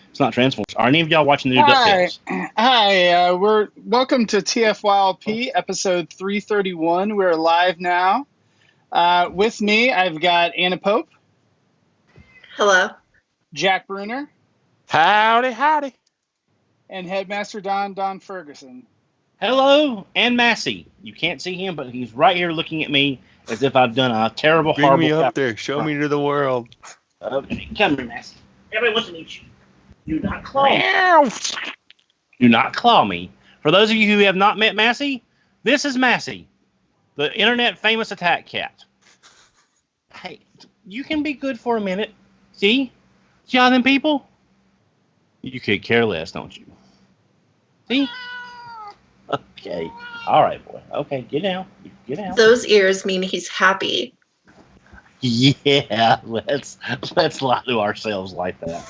It's not Transformers. Are any of y'all watching the new Hi, DuckTales? hi. We're welcome to TFYLP episode 331. We're live now. With me, I've got Anna Pope, Hello. Jack Bruner, Howdy, howdy. and Headmaster Don Ferguson. Hello, and Massey. You can't see him, but he's right here looking at me as if I've done a terrible, Bring horrible. me up there. Show me to the world. Okay, come here, Massey. Everybody wants to meet you. Do not claw me. Do not claw me. For those of you who have not met Massey, this is Massey, the internet famous attack cat. Hey, you can be good for a minute. See? See how them people? You could care less, don't you? See? Okay. All right, boy. Okay, get down. Get down. Those ears mean he's happy. Yeah, let's lie to ourselves like that.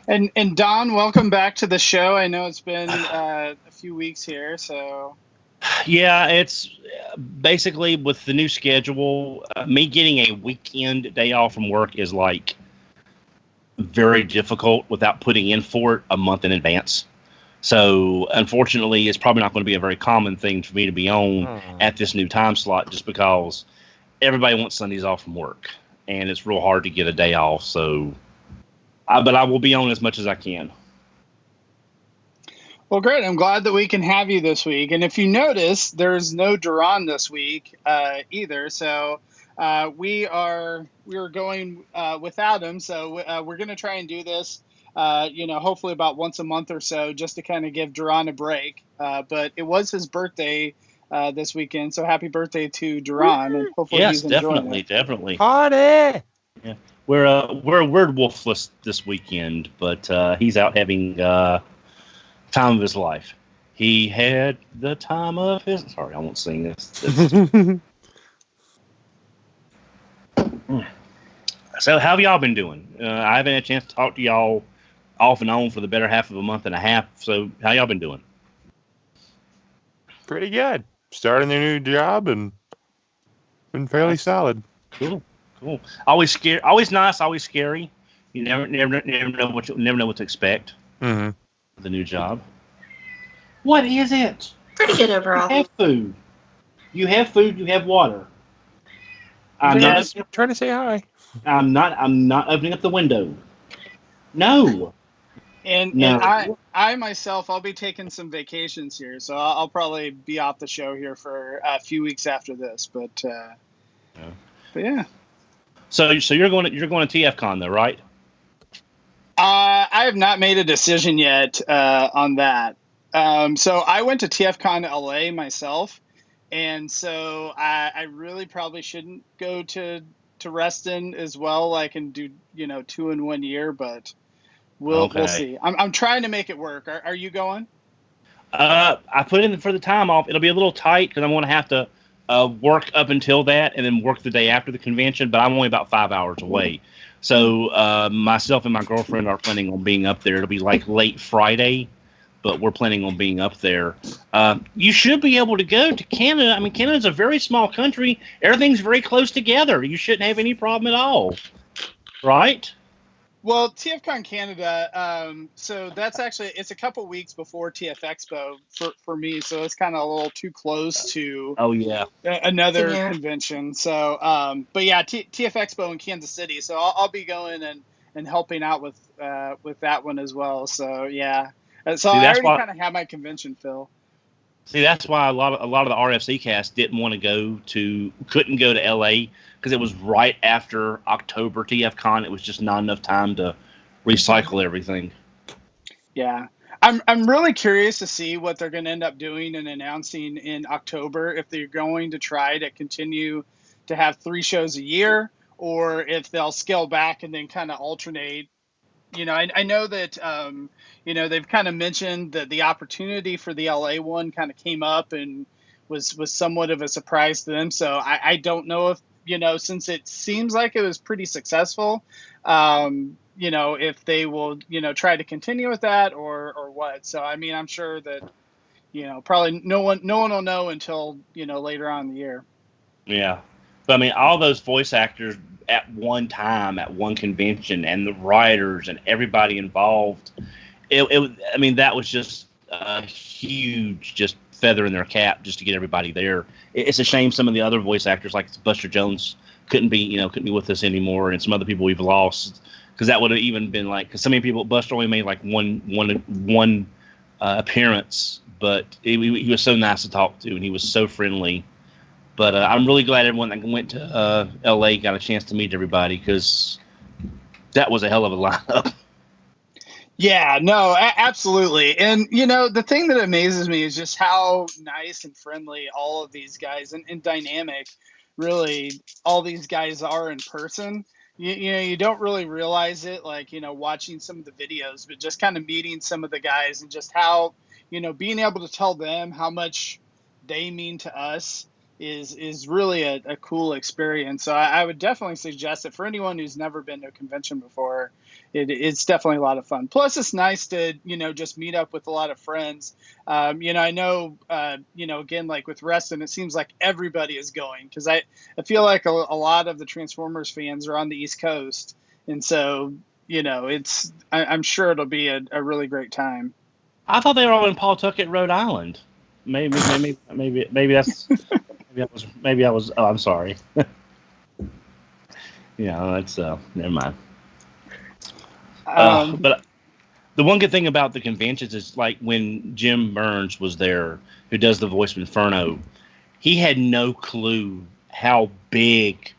And Don, welcome back to the show. I know it's been a few weeks here, so. Yeah, it's basically with the new schedule, me getting a weekend day off from work is like very difficult without putting in for it a month in advance. So unfortunately, it's probably not going to be a very common thing for me to be on at this new time slot just because everybody wants Sundays off from work and it's real hard to get a day off. So, but I will be on as much as I can. Well, great. I'm glad that we can have you this week. And if you notice, there's no Duran this week either. So we are going without him. So we're going to try and do this, hopefully about once a month or so, just to kind of give Duran a break. But it was his birthday this weekend, so happy birthday to Duran, and hopefully he's enjoying it. Definitely. Party! Yeah, we're wolfless this weekend, but he's out having time of his life. He had the time of his. Sorry, I won't sing this. So, how have y'all been doing? I haven't had a chance to talk to y'all off and on for the better half of a month and a half. So, how y'all been doing? Pretty good. Starting their new job and been fairly solid. Cool. Always scary. Always nice. Always scary. You never know what to expect. Mm-hmm. The new job. What is it? Pretty good overall. You have food. You have food. You have water. I'm Trying to say hi. I'm not opening up the window. No. And I myself, I'll be taking some vacations here, so I'll probably be off the show here for a few weeks after this. But yeah. So you're going to TFCon though, right? I have not made a decision yet on that. So I went to TFCon LA myself, and so I really probably shouldn't go to Reston as well. I can do 2 in 1 year, but we'll see. I'm trying to make it work. Are you going? I put in for the time off. It'll be a little tight because I'm going to have to work up until that and then work the day after the convention. But I'm only about 5 hours away. So myself and my girlfriend are planning on being up there. It'll be like late Friday, but we're planning on being up there. You should be able to go to Canada. I mean, Canada's a very small country. Everything's very close together. You shouldn't have any problem at all, right? Well, TFCon Canada, so that's actually, it's a couple weeks before TF Expo for me, so it's kind of a little too close to another convention. So, but yeah, TF Expo in Kansas City, so I'll be going and helping out with that one as well. So yeah, so I already kind of have my convention fill. See, that's why a lot of the RFC cast couldn't go to LA because it was right after October TFCon. It was just not enough time to recycle everything. Yeah. I'm really curious to see what they're going to end up doing and announcing in October, if they're going to try to continue to have 3 shows a year, or if they'll scale back and then kind of alternate. I know that, they've kind of mentioned that the opportunity for the LA one kind of came up and was somewhat of a surprise to them. So I don't know if, since it seems like it was pretty successful, if they will, try to continue with that or what. So, I mean, I'm sure that, probably no one will know until, later on in the year. Yeah. But I mean, all those voice actors at one time at one convention, and the writers and everybody involved. I mean, that was just a huge just feather in their cap just to get everybody there. It's a shame some of the other voice actors like Buster Jones couldn't be with us anymore, and some other people we've lost, because that would have even been like, because so many people, Buster only made like one appearance, but he was so nice to talk to, and he was so friendly. But I'm really glad everyone that went to LA got a chance to meet everybody, because that was a hell of a lineup. Yeah, no, absolutely. And, the thing that amazes me is just how nice and friendly all of these guys and dynamic, really, all these guys are in person. You don't really realize it, like, watching some of the videos, but just kind of meeting some of the guys and just how, being able to tell them how much they mean to us is really a cool experience. So I would definitely suggest it for anyone who's never been to a convention before. It's definitely a lot of fun. Plus, it's nice to, just meet up with a lot of friends. I know, again, like with Reston, it seems like everybody is going, because I feel like a lot of the Transformers fans are on the East Coast. And so, I'm sure it'll be a really great time. I thought they were all in Pawtucket, Rhode Island. Maybe that's maybe I was. Oh, I'm sorry. That's never mind. But the one good thing about the conventions is, like, when Jim Burns was there, who does the voice of Inferno, he had no clue how big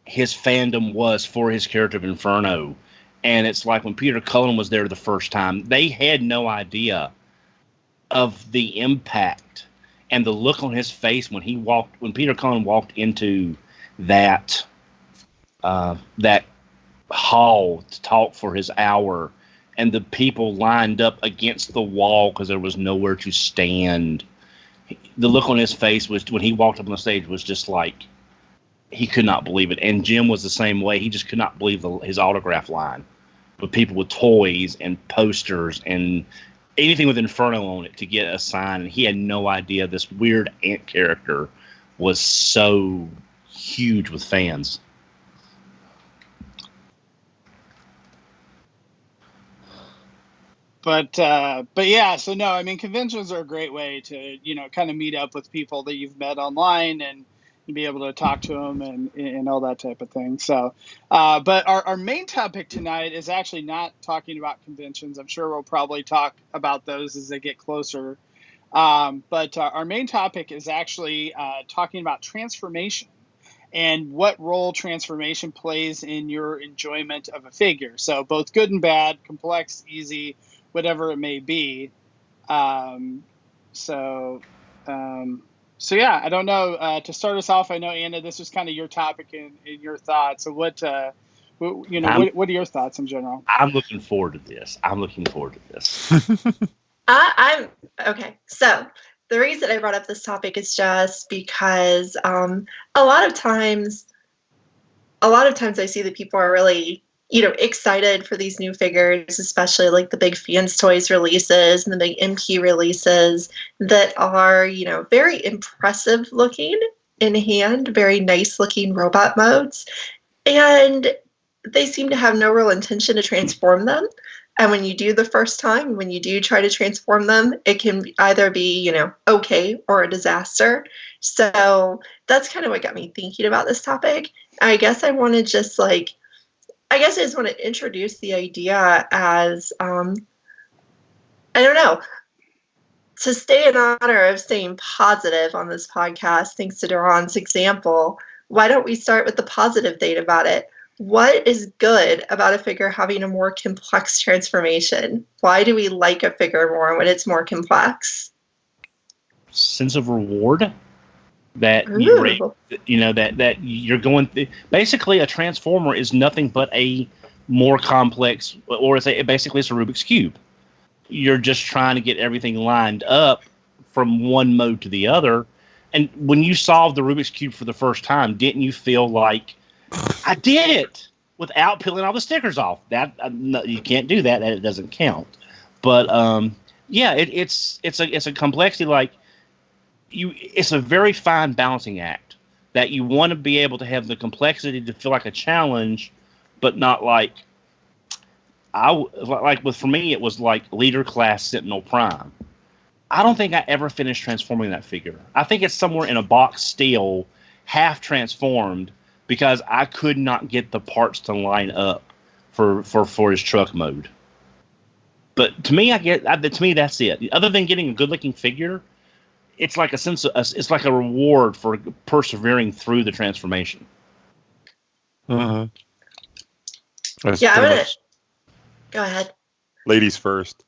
his fandom was for his character of Inferno. And it's like when Peter Cullen was there the first time, they had no idea of the impact and the look on his face when Peter Cullen walked into that hall to talk for his hour, and the people lined up against the wall because there was nowhere to stand. The look on his face was, when he walked up on the stage, was just like, he could not believe it. And Jim was the same way. He just could not believe his autograph line, with people with toys and posters and anything with Inferno on it to get a sign. And he had no idea this weird ant character was so huge with fans. But yeah, so no, I mean, conventions are a great way to, kind of meet up with people that you've met online and be able to talk to them and all that type of thing. So, but our main topic tonight is actually not talking about conventions. I'm sure we'll probably talk about those as they get closer. But our main topic is actually talking about transformation and what role transformation plays in your enjoyment of a figure. So both good and bad, complex, easy, whatever it may be. So yeah, I don't know. To start us off, I know, Anna, this was kind of your topic and your thoughts. So what are your thoughts in general? I'm looking forward to this. I'm okay. So the reason I brought up this topic is just because a lot of times I see that people are really, excited for these new figures, especially like the big Fans Toys releases and the big MP releases that are, very impressive looking in hand, very nice looking robot modes. And they seem to have no real intention to transform them. And when you do the first time, when you do try to transform them, it can either be, okay or a disaster. So that's kind of what got me thinking about this topic. I guess I just want to introduce the idea as, I don't know, to stay in honor of staying positive on this podcast, thanks to Duran's example, why don't we start with the positive thing about it? What is good about a figure having a more complex transformation? Why do we like a figure more when it's more complex? Sense of reward. That that you're going through. Basically, a transformer is nothing but a more complex, or basically it's a Rubik's Cube. You're just trying to get everything lined up from one mode to the other. And when you solved the Rubik's Cube for the first time, didn't you feel like, I did it without peeling all the stickers off? That no, you can't do that. That it doesn't count. But yeah, it's a complexity, like. It's a very fine balancing act that you want to be able to have the complexity to feel like a challenge, but not like for me it was like Leader Class Sentinel Prime. I don't think I ever finished transforming that figure. I think it's somewhere in a box still, half transformed, because I could not get the parts to line up for his truck mode. But to me, to me that's it. Other than getting a good looking figure, it's like it's like a reward for persevering through the transformation. Uh-huh. Yeah, go ahead. Ladies first.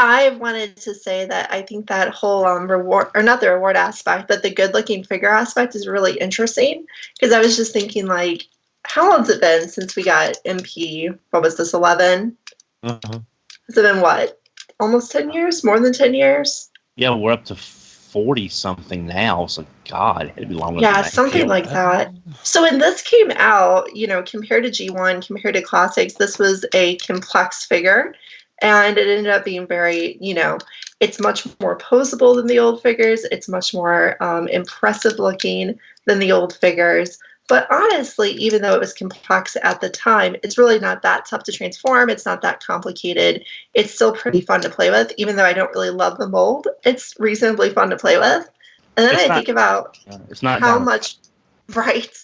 I wanted to say that I think that whole reward, or not the reward aspect, but the good-looking figure aspect is really interesting, because I was just thinking, like, how long has it been since we got MP? What was this, 11? Uh-huh. Has it been, what, almost 10 years? More than 10 years? Yeah, we're up to 40-something now, so God, it had to be longer than Yeah, that. something like that. So when this came out, compared to G1, compared to Classics, this was a complex figure. And it ended up being very, it's much more posable than the old figures. It's much more impressive looking than the old figures. But honestly, even though it was complex at the time, it's really not that tough to transform. It's not that complicated. It's still pretty fun to play with, even though I don't really love the mold. It's reasonably fun to play with. And then think about how much, right?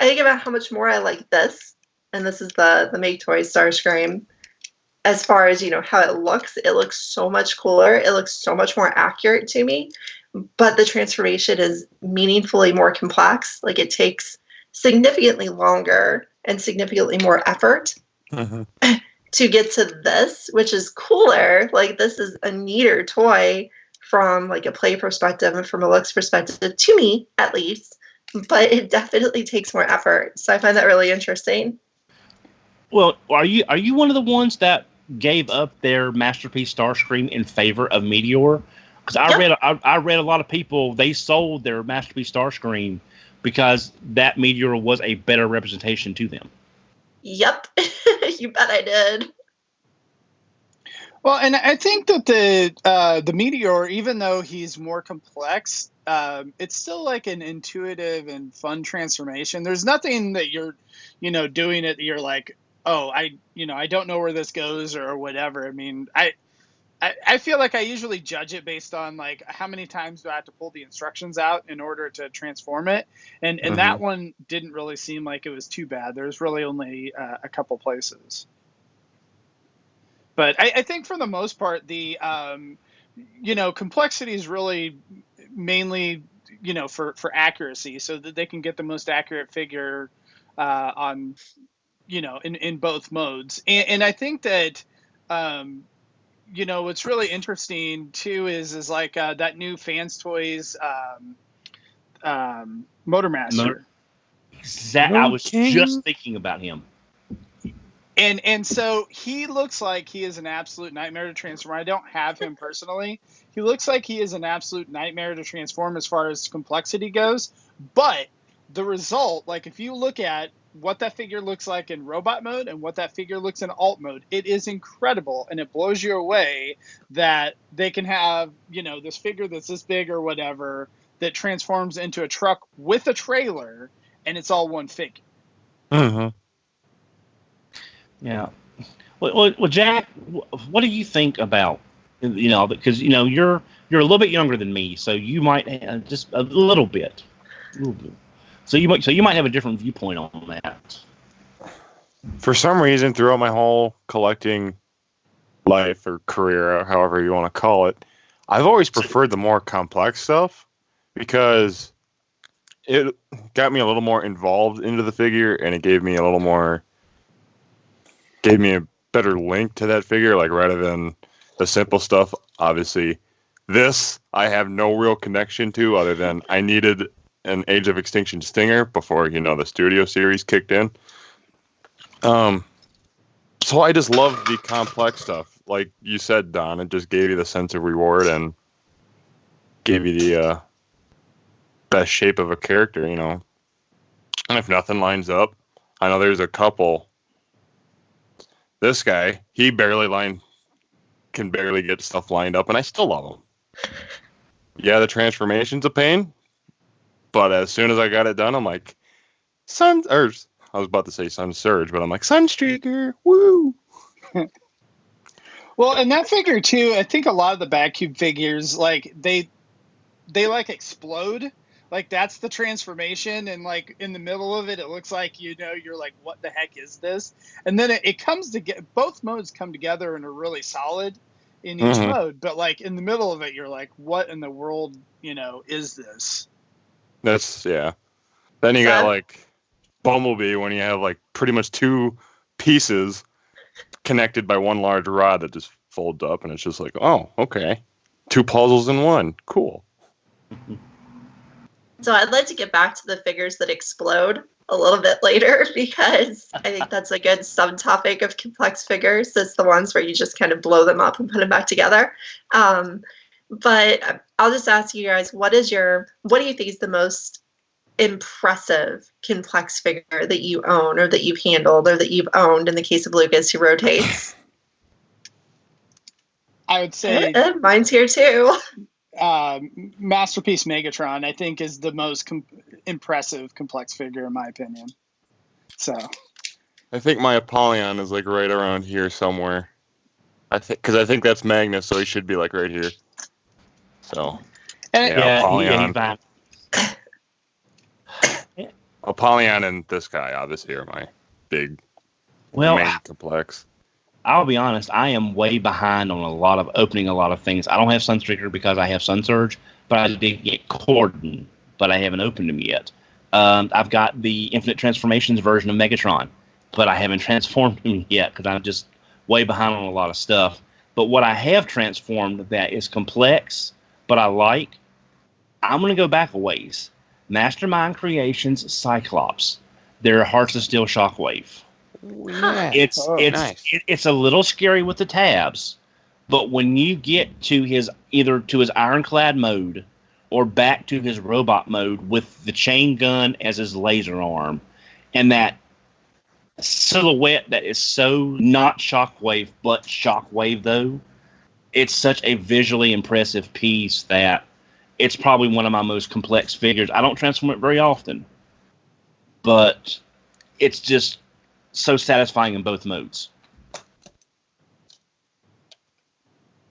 I think about how much more I like this. And this is the Make Toys Starscream. As far as, how it looks so much cooler. It looks so much more accurate to me. But the transformation is meaningfully more complex. Like, it takes significantly longer and significantly more effort to get to this, which is cooler. Like, this is a neater toy from, like, a play perspective and from a looks perspective, to me, at least. But it definitely takes more effort. So I find that really interesting. Well, are you one of the ones that gave up their Masterpiece Starscream in favor of Meteor? Because I read a lot of people, they sold their Masterpiece Starscream because that Meteor was a better representation to them. Yep, you bet I did. Well, and I think that the Meteor, even though he's more complex, it's still like an intuitive and fun transformation. There's nothing that you're, doing it that you're like, oh, I don't know where this goes or whatever. I mean, I feel like I usually judge it based on, like, how many times do I have to pull the instructions out in order to transform it. And that one didn't really seem like it was too bad. There's really only a couple places. But I think for the most part, the, complexity is really mainly, for accuracy, so that they can get the most accurate figure on, in both modes. And I think that, what's really interesting too is like that new Fans Toys Motormaster. Exactly. I was just thinking about him. And so he looks like he is an absolute nightmare to transform. I don't have him personally. He looks like he is an absolute nightmare to transform as far as complexity goes. But the result, like, if you look at what that figure looks like in robot mode and what that figure looks in alt mode, it is incredible, and it blows you away that they can have, this figure that's this big or whatever that transforms into a truck with a trailer, and it's all one figure. Yeah. Well, Jack, what do you think about, because you're a little bit younger than me, so you might just a little bit. So you might have a different viewpoint on that. For some reason, throughout my whole collecting life or career, or however you want to call it, I've always preferred the more complex stuff because it got me a little more involved into the figure, and it gave me a better link to that figure, like, rather than the simple stuff. Obviously, this I have no real connection to other than I needed an Age of Extinction Stinger before, the studio series kicked in. So I just love the complex stuff. Like you said, Don, it just gave you the sense of reward and gave you the best shape of a character, And if nothing lines up, I know there's a couple. This guy, he can barely get stuff lined up, and I still love him. Yeah, the transformation's a pain. But as soon as I got it done, I'm like, I was about to say Sun Surge, but I'm like, Sunstreaker, woo! Well, and that figure too, I think a lot of the Batcube figures, like they like explode. Like that's the transformation, and like in the middle of it, it looks like, you know, you're like, what the heck is this? And then it comes together. Both modes come together and are really solid in each mode. But like in the middle of it, you're like, what in the world, you know, is this? That's, yeah. Then you got like Bumblebee when you have like pretty much two pieces connected by one large rod that just folds up, and it's just like, oh, okay. Two puzzles in one. Cool. So I'd like to get back to the figures that explode a little bit later, because I think that's a good subtopic of complex figures. It's the ones where you just kind of blow them up and put them back together. But I'll just ask you guys, what do you think is the most impressive complex figure that you own, or that you've handled, or that you've owned in the case of Lucas, who rotates? I would say mine's here too. Masterpiece Megatron, I think, is the most impressive complex figure in my opinion. So I think my Apollyon is like right around here somewhere. I think that's Magnus, so he should be like right here. So Apollyon. Apollyon and this guy obviously are my big main complex. I'll be honest, I am way behind on opening a lot of things. I don't have Sunstreaker because I have Sun Surge, but I did get Corden, but I haven't opened him yet. I've got the Infinite Transformations version of Megatron, but I haven't transformed him yet because I'm just way behind on a lot of stuff. But what I have transformed that is complex, but I like, I'm going to go back a ways. Mastermind Creations Cyclops. Their Hearts of Steel Shockwave. Huh. It's a little scary with the tabs, but when you get to his ironclad mode or back to his robot mode with the chain gun as his laser arm, and that silhouette that is so not Shockwave but Shockwave though, it's such a visually impressive piece that it's probably one of my most complex figures. I don't transform it very often, but it's just so satisfying in both modes.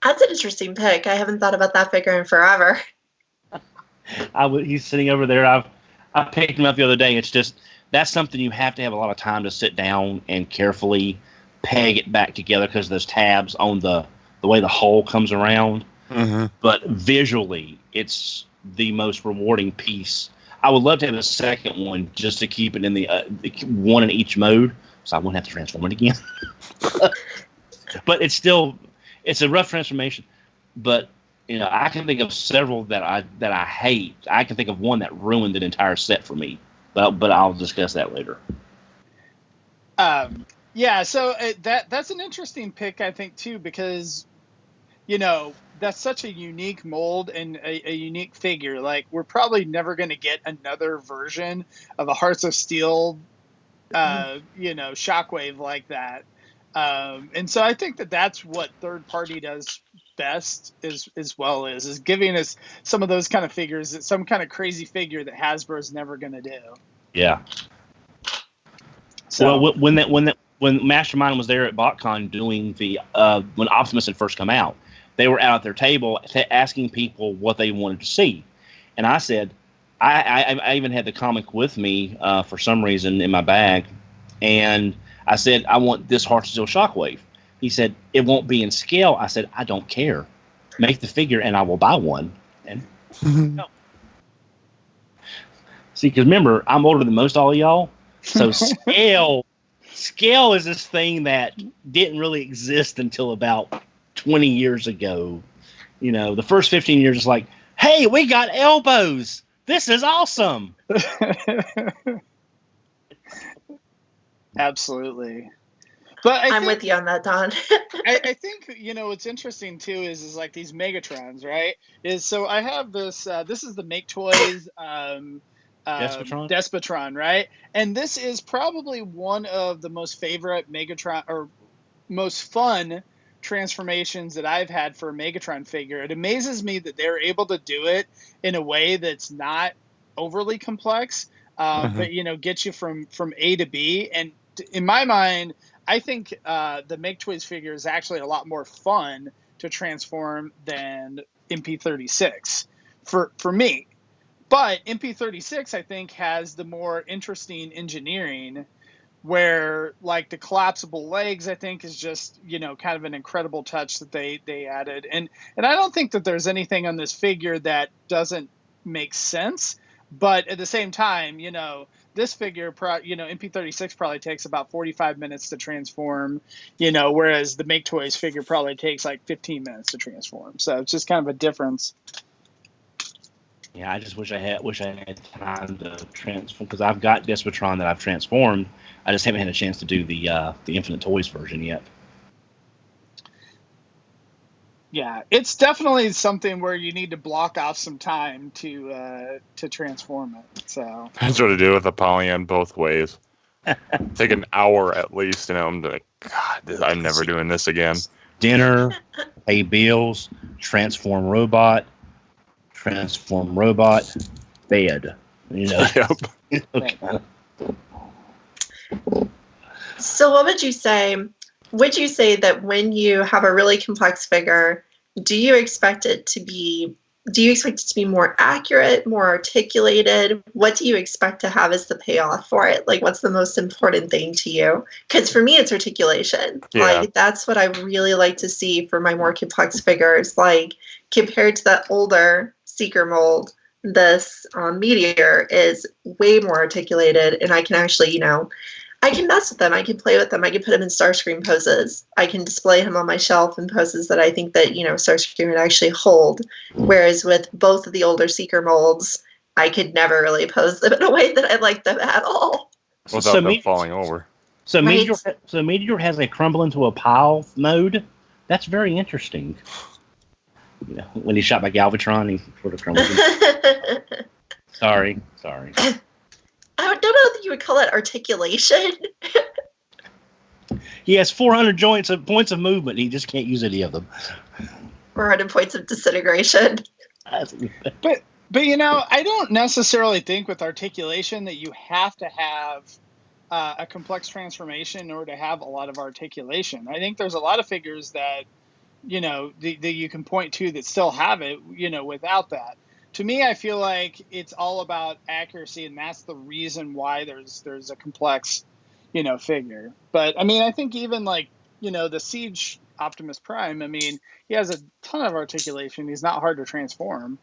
That's an interesting pick. I haven't thought about that figure in forever. He's sitting over there. I picked him up the other day. It's just, that's something you have to have a lot of time to sit down and carefully peg it back together because those tabs on the way the hull comes around. Mm-hmm. But visually, it's the most rewarding piece. I would love to have a second one just to keep it in the one in each mode, so I wouldn't have to transform it again. But it's a rough transformation. But you know, I can think of several that I hate. I can think of one that ruined an entire set for me. But I'll discuss that later. Yeah, so that's an interesting pick, I think, too, because, you know, that's such a unique mold and a unique figure. Like, we're probably never going to get another version of a Hearts of Steel, you know, Shockwave like that. And so I think that's what third party does best is giving us some of those kind of figures, some kind of crazy figure that Hasbro's never going to do. Yeah. So, well, when Mastermind was there at BotCon doing the when Optimus had first come out, they were out at their table asking people what they wanted to see, and I said, I even had the comic with me for some reason in my bag, and I said, I want this Hearts of Steel Shockwave. He said, it won't be in scale. I said, I don't care. Make the figure and I will buy one. And no. See, because remember, I'm older than most all of y'all, so scale is this thing that didn't really exist until about 20 years ago. You know, the first 15 years is like, hey, we got elbows. This is awesome. Absolutely. But I'm with you on that, Don. I think, you know, what's interesting too is like these Megatrons, right? So I have this. This is the Make Toys Despotron, right? And this is probably one of the most favorite Megatron or most fun transformations that I've had for a Megatron figure. It amazes me that they're able to do it in a way that's not overly complex, but get you from A to B. And in my mind, I think the Make Toys figure is actually a lot more fun to transform than MP36 for me. But MP36, I think, has the more interesting engineering, where like the collapsible legs, I think, is just kind of an incredible touch that they added. And I don't think that there's anything on this figure that doesn't make sense. But at the same time, this figure, MP36 probably takes about 45 minutes to transform, whereas the Make Toys figure probably takes like 15 minutes to transform. So it's just kind of a difference. Yeah, I just wish I had time to transform, because I've got Despotron that I've transformed. I just haven't had a chance to do the Infinite Toys version yet. Yeah, it's definitely something where you need to block off some time to transform it. So that's what I do with Apollyon both ways. Take an hour at least, I'm like, God, I'm never doing this again. Dinner, pay bills, transform robot, bed. Yep. Okay. So what would you say? Would you say that when you have a really complex figure, do you expect it to be more accurate, more articulated? What do you expect to have as the payoff for it? Like, what's the most important thing to you? Because for me, it's articulation. Yeah. Like, that's what I really like to see for my more complex figures. Like, compared to that older Seeker mold, this Meteor is way more articulated, and I can actually, I can mess with them. I can play with them. I can put him in Starscream poses. I can display him on my shelf in poses that I think that, Starscream would actually hold. Whereas with both of the older Seeker molds, I could never really pose them in a way that I like them at all. Without them falling over. So Right. Meteor has a crumble into a pile mode. That's very interesting. When he's shot by Galvatron, he sort of crumbles. Sorry. I don't know that you would call it articulation. He has 400 points of movement. He just can't use any of them. 400 points of disintegration. But I don't necessarily think with articulation that you have to have a complex transformation in order to have a lot of articulation. I think there's a lot of figures that that you can point to that still have it without that. To me, I feel like it's all about accuracy, and that's the reason why there's a complex, figure. But I think even like, the Siege Optimus Prime, he has a ton of articulation. He's not hard to transform.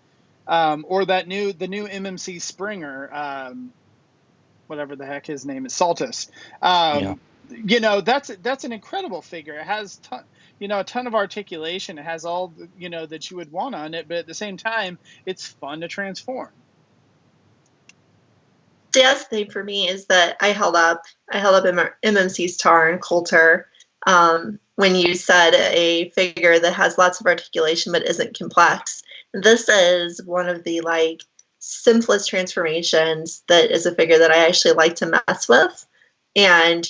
Or the new MMC Springer, whatever the heck his name is, Saltus. That's an incredible figure. It has a ton of articulation. It has all that you would want on it, but at the same time, it's fun to transform. The other thing for me is that I held up MMC's Tar and Coulter when you said a figure that has lots of articulation but isn't complex. This is one of the simplest transformations that is a figure that I actually like to mess with. And,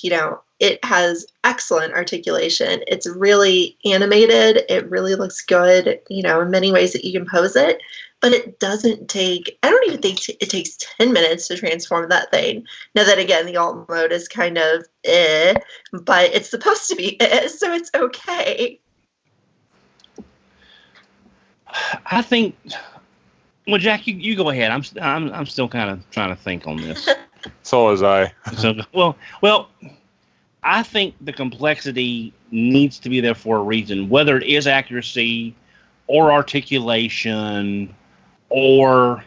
it has excellent articulation. It's really animated. It really looks good, in many ways that you can pose it. But it doesn't take, I don't even think it takes 10 minutes to transform that thing. Now that, again, the alt mode is kind of but it's supposed to be so it's okay. I think, well, Jack, you go ahead. I'm still kind of trying to think on this. So was I. Well, I think the complexity needs to be there for a reason, whether it is accuracy or articulation or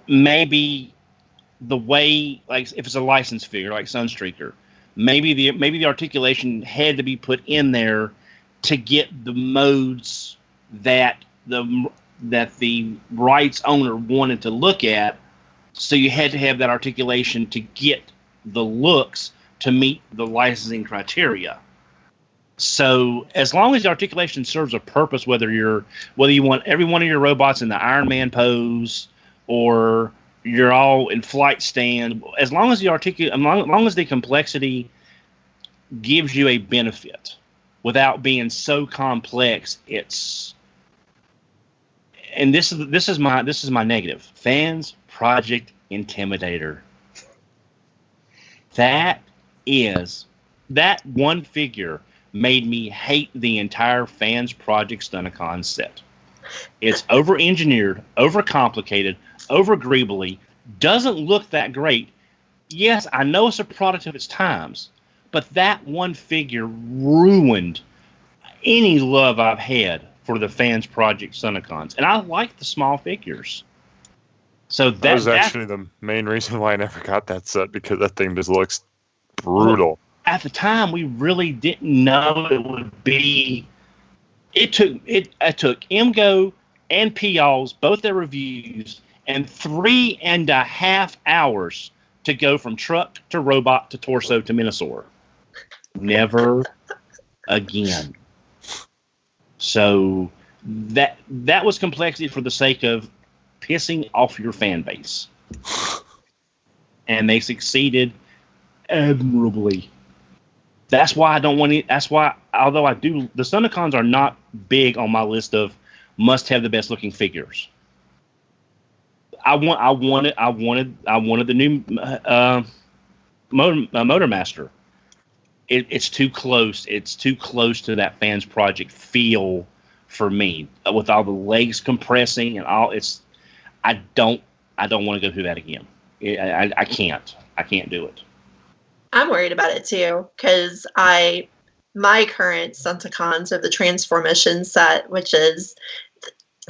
maybe the way, like if it's a licensed figure like Sunstreaker, maybe the articulation had to be put in there to get the modes that the rights owner wanted to look at. So you had to have that articulation to get the looks to meet the licensing criteria. So as long as the articulation serves a purpose, whether you want every one of your robots in the Iron Man pose or you're all in flight stand, as long as the complexity gives you a benefit without being so complex, and this is my negative. Fans Project Intimidator. That one figure made me hate the entire Fans Project Stunticon set. It's over-engineered, over-complicated, over-greebly, doesn't look that great. Yes, I know it's a product of its times, but that one figure ruined any love I've had for the Fans Project Stunticons. And I like the small figures. So that was actually the main reason why I never got that set, because that thing just looks brutal. Well, at the time, we really didn't know it would be. It took MGO and PL's, both their reviews, and 3.5 hours to go from truck to robot to torso to Minosaur. Never again. So that was complexity for the sake of pissing off your fan base. And they succeeded admirably. That's why I don't want to. That's why, although I do, the Stunticons are not big on my list of must have the best looking figures. I wanted the new Motor Master. It's too close. It's too close to that Fans Project feel for me, with all the legs compressing and all. I don't want to go through that again. I can't do it. I'm worried about it too, because my current Stunticons are the Transformation set, which is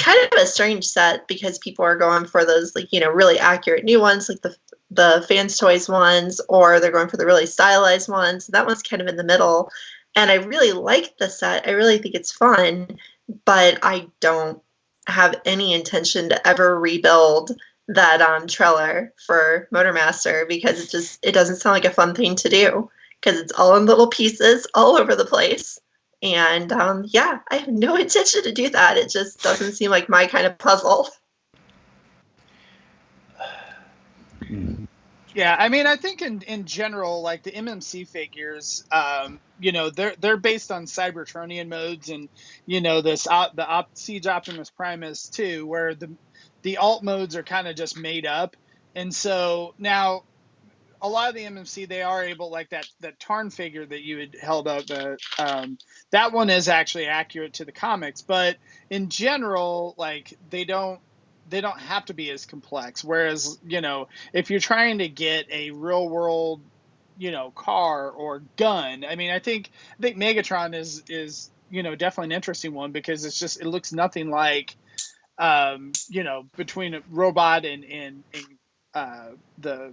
kind of a strange set because people are going for those really accurate new ones, like the Fans Toys ones, or they're going for the really stylized ones. That one's kind of in the middle, and I really like the set. I really think it's fun, but I don't have any intention to ever rebuild that trailer for Motormaster, because it doesn't sound like a fun thing to do, because it's all in little pieces all over the place. And I have no intention to do that. It just doesn't seem like my kind of puzzle. Yeah, I mean, I think in general, like the MMC figures, they're based on Cybertronian modes, and the Siege Optimus Primus too, where the alt modes are kind of just made up. And so now a lot of the MMC, they are able, like that Tarn figure that you had held up, that one is actually accurate to the comics, but in general, like they don't have to be as complex. Whereas, if you're trying to get a real world, car or gun, I mean, I think Megatron is definitely an interesting one, because it looks nothing like, between a robot and the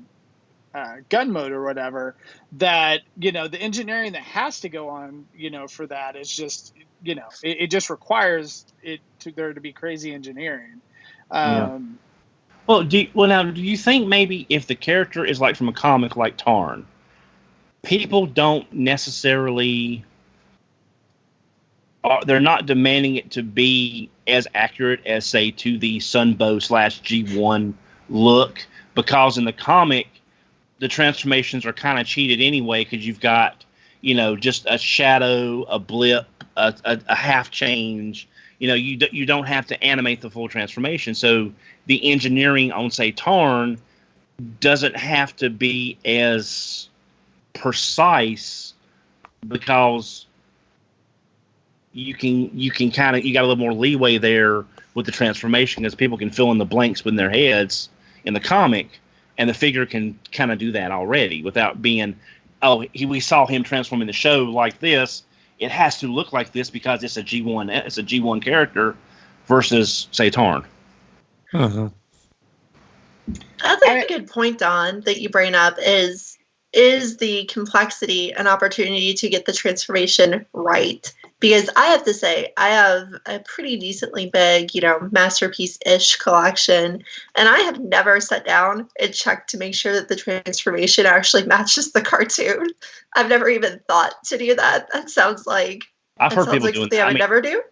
gun mode or whatever, that the engineering that has to go on for that is just it just requires there to be crazy engineering. Well, do you think maybe if the character is like from a comic like Tarn, people don't necessarily, they're not demanding it to be as accurate as, say, to the Sunbow / G1 look, because in the comic the transformations are kind of cheated anyway, because you've got just a shadow, a blip, a half change. You don't have to animate the full transformation. So the engineering on, say, Tarn doesn't have to be as precise, because you got a little more leeway there with the transformation, because people can fill in the blanks with their heads in the comic, and the figure can kind of do that already without being, we saw him transform in the show like this. It has to look like this because it's a G1. It's a G1 character versus, say, Tarn. Uh-huh. That's a good point, Don, that you bring up. Is the complexity an opportunity to get the transformation right? Because I have to say, I have a pretty decently big, masterpiece-ish collection, and I have never sat down and checked to make sure that the transformation actually matches the cartoon. I've never even thought to do that. That sounds like I've heard people doing that. I would never do.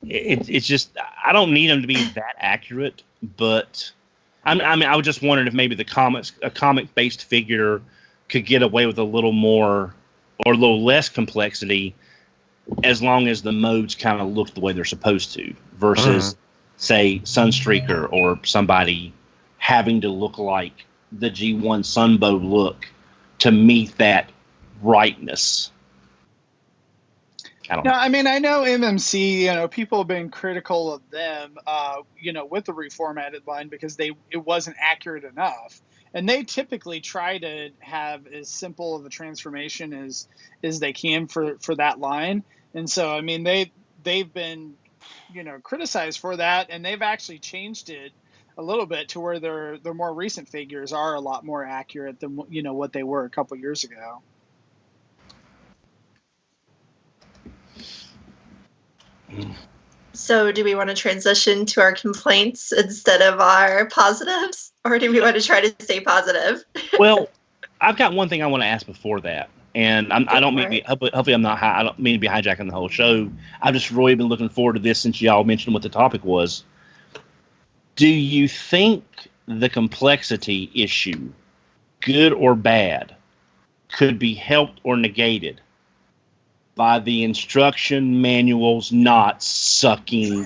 It's just, I don't need them to be that accurate, but I was just wondering if maybe a comic-based figure could get away with a little more or a little less complexity, as long as the modes kind of look the way they're supposed to, versus, say, Sunstreaker or somebody having to look like the G1 Sunbow look to meet that rightness. I don't know. I mean, I know MMC, people have been critical of them, with the reformatted line because it wasn't accurate enough. And they typically try to have as simple of a transformation as they can for that line. And so, I mean, they've been, criticized for that, and they've actually changed it a little bit to where their more recent figures are a lot more accurate than, what they were a couple years ago. So do we want to transition to our complaints instead of our positives, or do we want to try to stay positive? Well, I've got one thing I want to ask before that, and I don't mean hopefully I'm not I don't mean to be hijacking the whole show. I've just really been looking forward to this since y'all mentioned what the topic was. Do you think the complexity issue, good or bad, could be helped or negated by the instruction manuals not sucking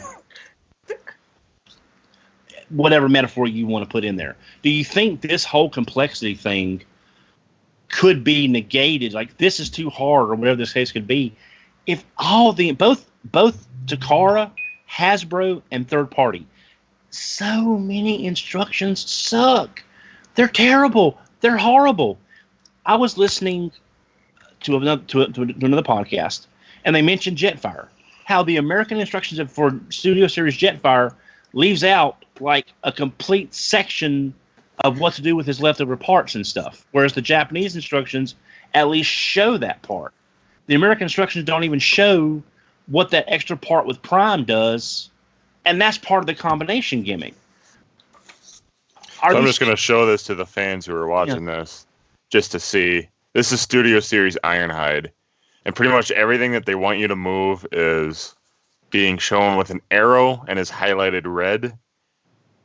whatever metaphor you want to put in there? Do you think this whole complexity thing could be negated, like this is too hard or whatever this case could be, if all the both Takara, Hasbro, and third party, so many instructions suck. They're terrible. They're horrible. I was listening to another podcast, and they mentioned Jetfire. How the American instructions for Studio Series Jetfire leaves out like a complete section of what to do with his leftover parts and stuff, whereas the Japanese instructions at least show that part. The American instructions don't even show what that extra part with Prime does, and that's part of the combination gimmick. I'm just going to show this to the fans who are watching this, just to see. This is Studio Series Ironhide, and pretty much everything that they want you to move is being shown with an arrow and is highlighted red,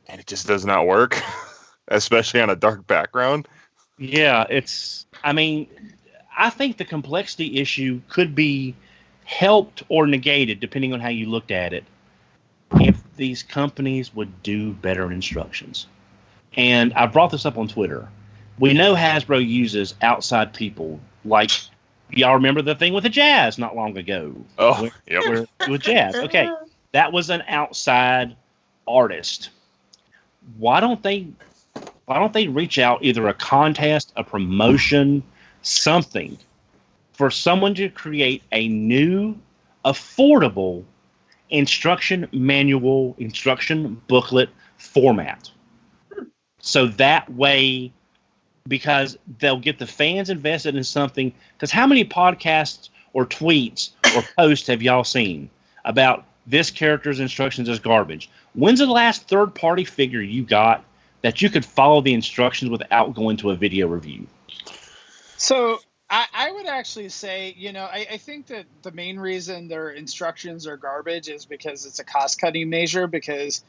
and it just does not work, especially on a dark background. Yeah, I think the complexity issue could be helped or negated, depending on how you looked at it, if these companies would do better instructions. And I brought this up on Twitter. We know Hasbro uses outside people, like y'all remember the thing with the Jazz not long ago. Oh, yep. With Jazz. Okay, that was an outside artist. Why don't they reach out, either a contest, a promotion, something, for someone to create a new, affordable instruction manual, instruction booklet format? So that way, because they'll get the fans invested in something. Because how many podcasts or tweets or posts have y'all seen about this character's instructions is garbage? When's the last third-party figure you got that you could follow the instructions without going to a video review? So I would actually say, I think that the main reason their instructions are garbage is because it's a cost-cutting measure because,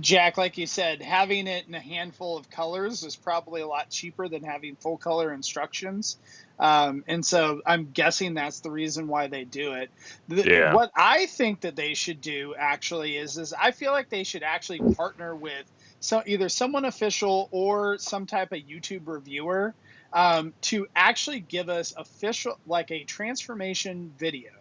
Jack, like you said, having it in a handful of colors is probably a lot cheaper than having full-color instructions. And so I'm guessing that's the reason why they do it. What I think that they should do, actually, is I feel like they should actually partner with either someone official or some type of YouTube reviewer to actually give us official, like a transformation video.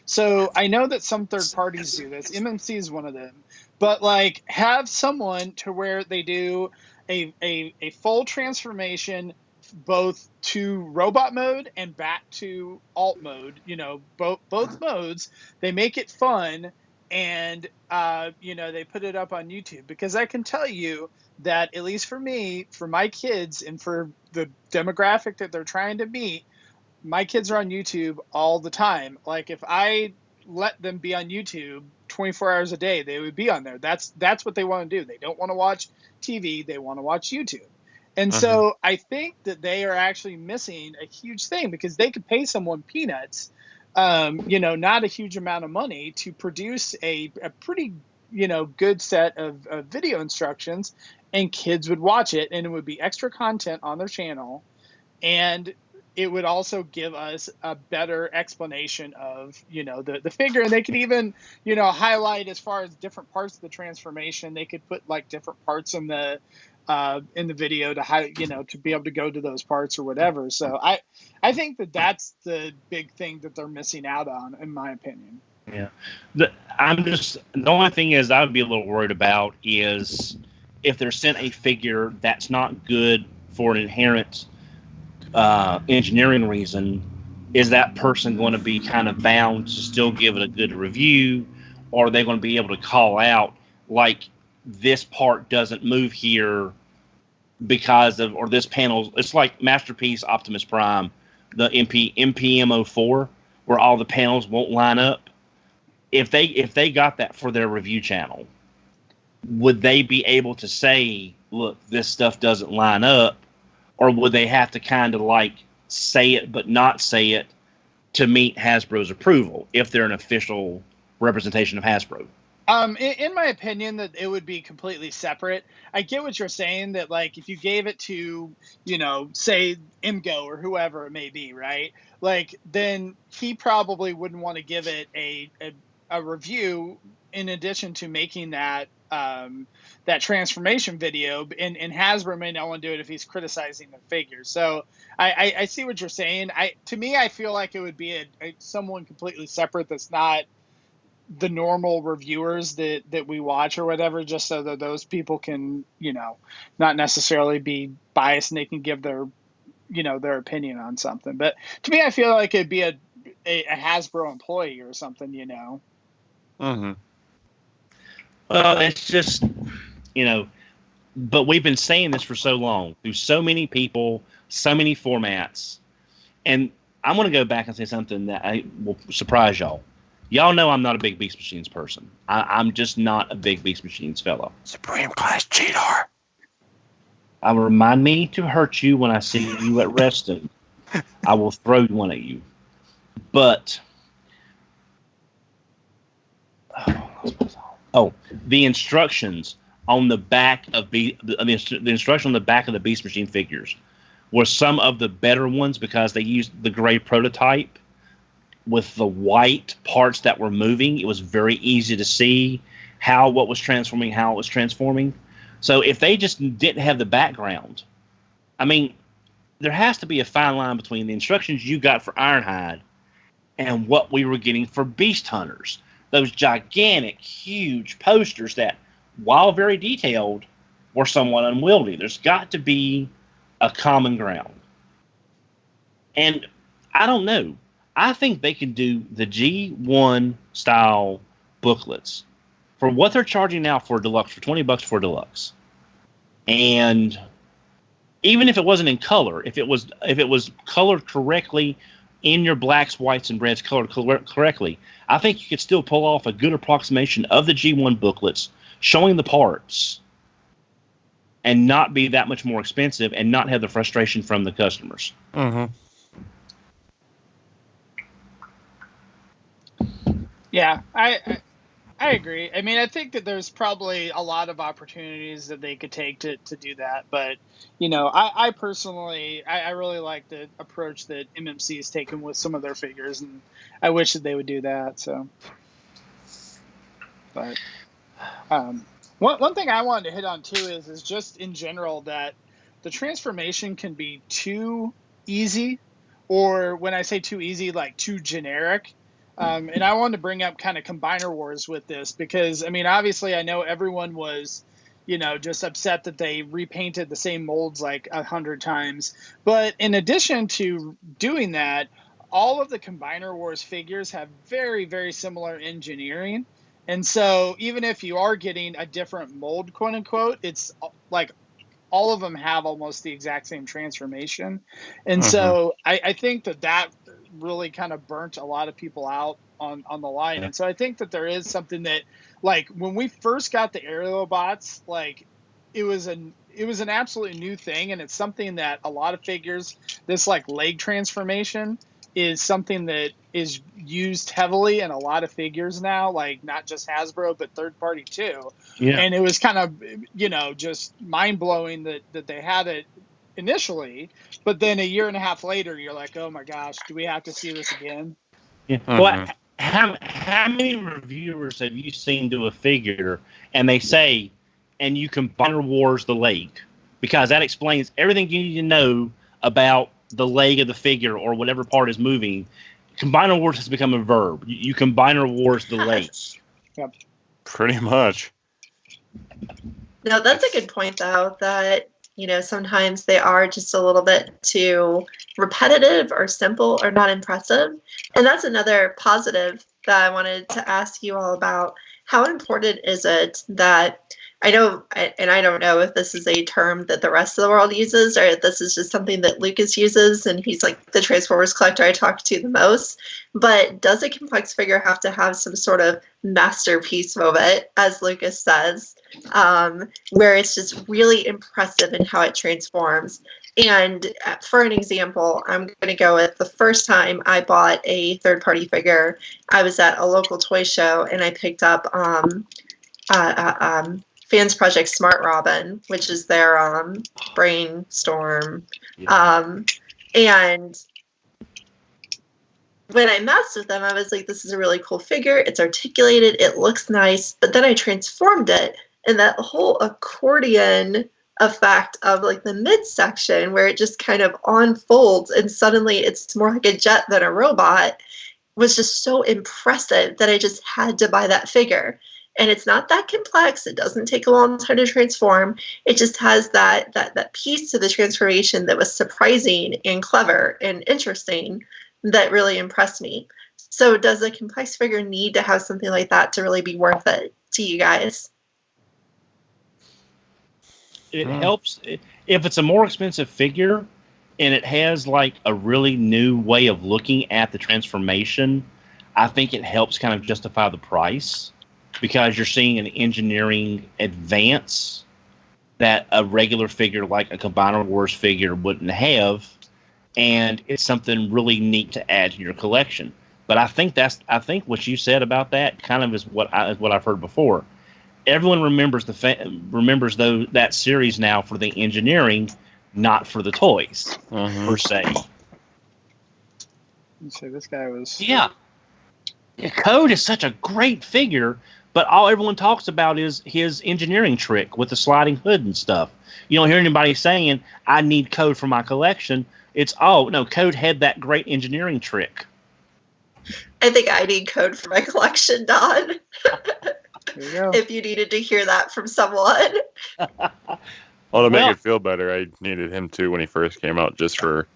So I know that some third parties do this. MMC is one of them. But like have someone to where they do a full transformation both to robot mode and back to alt mode, both modes. They make it fun, and they put it up on YouTube, because I can tell you that, at least for me, for my kids and for the demographic that they're trying to meet, my kids are on YouTube all the time. Like if I let them be on YouTube 24 hours a day, they would be on there. That's what they want to do. They don't want to watch TV. They want to watch YouTube. And so I think that they are actually missing a huge thing, because they could pay someone peanuts, not a huge amount of money, to produce a pretty, good set of video instructions, and kids would watch it, and it would be extra content on their channel. And it would also give us a better explanation of, the figure. And they could even, highlight as far as different parts of the transformation. They could put like different parts in the video to be able to go to those parts or whatever. So I think that's the big thing that they're missing out on, in my opinion. Yeah. The only thing is I would be a little worried about is if they're sent a figure that's not good for an inherent engineering reason, is that person going to be kind of bound to still give it a good review, or are they going to be able to call out like this part doesn't move here because of, or this panel, it's like Masterpiece Optimus Prime, the MPM04, where all the panels won't line up. If they got that for their review channel, would they be able to say, look, this stuff doesn't line up? Or would they have to kind of like say it but not say it to meet Hasbro's approval if they're an official representation of Hasbro? In my opinion, that it would be completely separate. I get what you're saying, that like if you gave it to, say Imgo or whoever it may be, right? Like then he probably wouldn't want to give it a review in addition to making that that transformation video, and Hasbro may not want to do it if he's criticizing the figure. So I see what you're saying. To me, I feel like it would be someone completely separate that's not the normal reviewers that we watch or whatever, just so that those people can, not necessarily be biased and they can give their, their opinion on something. But to me, I feel like it'd be a Hasbro employee or something, Mm-hmm. Well, it's just, but we've been saying this for so long through so many people, so many formats. And I'm going to go back and say something that I will surprise y'all. Y'all know I'm not a big Beast Machines person. I'm just not a big Beast Machines fellow. Supreme Class Cheetor. I will remind me to hurt you when I see you at Reston. I will throw one at you. But the instructions on the back of the instruction on the back of the Beast Machine figures were some of the better ones because they used the gray prototype with the white parts that were moving. It was very easy to see what was transforming, how it was transforming. So if they just didn't have the background, I mean, there has to be a fine line between the instructions you got for Ironhide and what we were getting for Beast Hunters. Those gigantic, huge posters that, while very detailed, were somewhat unwieldy. There's got to be a common ground. And I don't know. I think they can do the G1 style booklets for what they're charging now for deluxe, for $20 for deluxe. And even if it wasn't in color, if it was colored correctly in your blacks, whites, and reds colored correctly, I think you could still pull off a good approximation of the G1 booklets showing the parts and not be that much more expensive and not have the frustration from the customers. Mm-hmm. Yeah, I agree. I mean, I think that there's probably a lot of opportunities that they could take to do that. But, I personally, I really like the approach that MMC has taken with some of their figures, and I wish that they would do that. So, but one thing I wanted to hit on too is just in general that the transformation can be too easy, or when I say too easy, like too generic. And I wanted to bring up kind of Combiner Wars with this because, I mean, obviously I know everyone was, just upset that they repainted the same molds like 100 times. But in addition to doing that, all of the Combiner Wars figures have very, very similar engineering. And so even if you are getting a different mold, quote unquote, it's like all of them have almost the exact same transformation. And so I think that really kind of burnt a lot of people out on the line. And so I think that there is something that, like, when we first got the Aerobots, like, it was an absolutely new thing, and it's something that a lot of figures, this like leg transformation is something that is used heavily in a lot of figures now, like not just Hasbro but third party too. Yeah. And it was kind of just mind blowing that they had it initially, but then a year and a half later, you're like, oh my gosh, do we have to see this again? Yeah. Well, how many reviewers have you seen do a figure and they say, and you combiner wars the leg? Because that explains everything you need to know about the leg of the figure or whatever part is moving. Combiner wars has become a verb. You combiner wars the leg. Yep. Pretty much. No, that's a good point, though, that, sometimes they are just a little bit too repetitive or simple or not impressive. And that's another positive that I wanted to ask you all about. How important is it that, I know, and I don't know if this is a term that the rest of the world uses or if this is just something that Lucas uses, and he's like the Transformers collector I talk to the most, but does a complex figure have to have some sort of masterpiece moment, as Lucas says, where it's just really impressive in how it transforms? And for an example, I'm going to go with the first time I bought a third-party figure. I was at a local toy show, and I picked up Fans Project Smart Robin, which is their brainstorm. Yeah. And when I messed with them, I was like, this is a really cool figure. It's articulated. It looks nice. But then I transformed it, and that whole accordion effect of like the midsection where it just kind of unfolds and suddenly it's more like a jet than a robot was just so impressive that I just had to buy that figure. And it's not that complex. It doesn't take a long time to transform. It just has that piece to the transformation that was surprising and clever and interesting that really impressed me. So does a complex figure need to have something like that to really be worth it to you guys? It helps if it's a more expensive figure and it has like a really new way of looking at the transformation. I think it helps kind of justify the price because you're seeing an engineering advance that a regular figure like a Combiner Wars figure wouldn't have, and it's something really neat to add to your collection. But I think what you said about that kind of is what I've heard before. Everyone remembers that series now for the engineering, not for the toys per se. You say this guy was Code is such a great figure, but all everyone talks about is his engineering trick with the sliding hood and stuff. You don't hear anybody saying, "I need Code for my collection." It's Code had that great engineering trick. I think I need Code for my collection, Don. There you go. If you needed to hear that from someone. Well, to make it feel better, I needed him too when he first came out, just for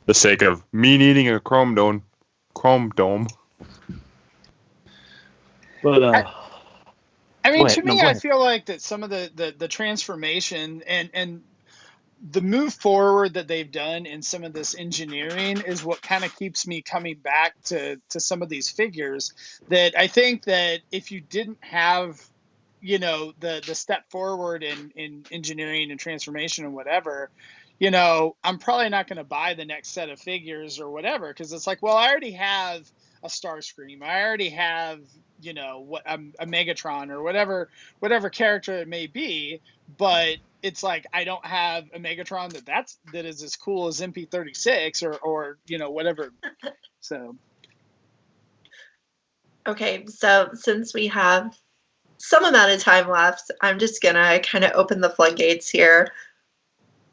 the sake of me needing a Chrome Dome. But I mean, to me, I feel like that some of the transformation and the move forward that they've done in some of this engineering is what kind of keeps me coming back to some of these figures. That I think that if you didn't have, the step forward in engineering and transformation and whatever, I'm probably not going to buy the next set of figures or whatever, because it's like, well, I already have a Starscream. I already have, a Megatron or whatever character it may be, but it's like I don't have a Megatron that is as cool as MP36 or whatever. So okay, so since we have some amount of time left, I'm just gonna kind of open the floodgates here.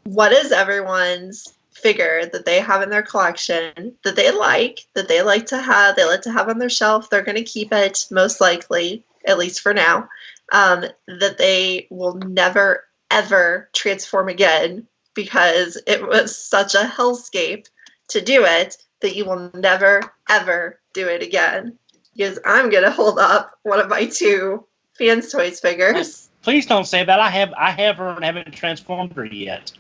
What is everyone's figure that they have in their collection that they like to have on their shelf? They're going to keep it most likely, at least for now, that they will never ever transform again because it was such a hellscape to do it that you will never ever do it again. Because I'm going to hold up one of my two Fans Toys figures. Please don't say that. I have her and haven't transformed her yet.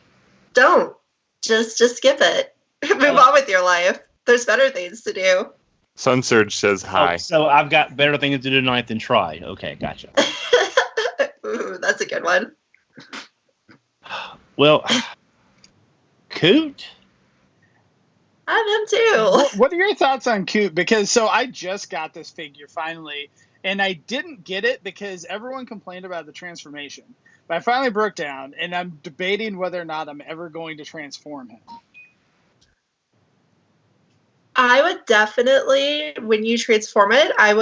Don't. Just skip it. Move on with your life. There's better things to do. Sunsurge says hi. So I've got better things to do tonight than try. Okay, gotcha. Ooh, that's a good one. Well, Coot? I have him too. What are your thoughts on Coot? Because I just got this figure finally, and I didn't get it because everyone complained about the transformation. But I finally broke down, and I'm debating whether or not I'm ever going to transform him. I would definitely, when you transform it, I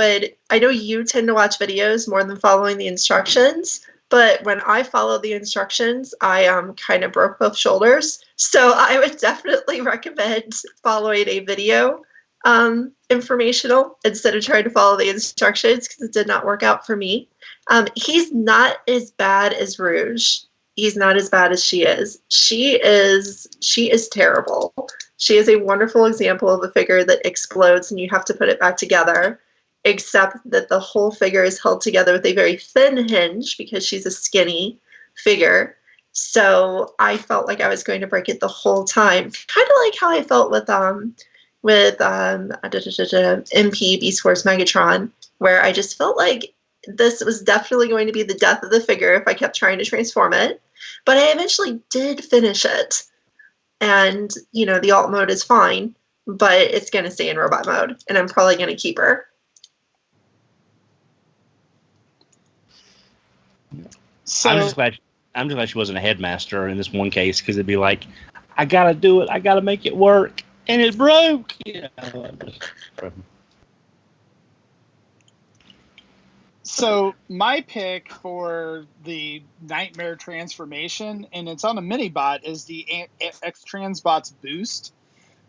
know you tend to watch videos more than following the instructions, but when I follow the instructions, I kind of broke both shoulders. So I would definitely recommend following a video informational instead of trying to follow the instructions, because it did not work out for me. He's not as bad as Rouge. He's not as bad as she is. She is terrible. She is a wonderful example of a figure that explodes and you have to put it back together, except that the whole figure is held together with a very thin hinge because she's a skinny figure. So I felt like I was going to break it the whole time. Kind of like how I felt with MP Beast Wars Megatron, where I just felt like this was definitely going to be the death of the figure if I kept trying to transform it. But I eventually did finish it. And, the alt mode is fine, but it's going to stay in robot mode, and I'm probably going to keep her. So, I'm just glad she wasn't a headmaster in this one case, because it'd be like, I got to do it. I got to make it work. And it broke. So my pick for the Nightmare transformation, and it's on a mini-bot, is the X-Transbots Boost.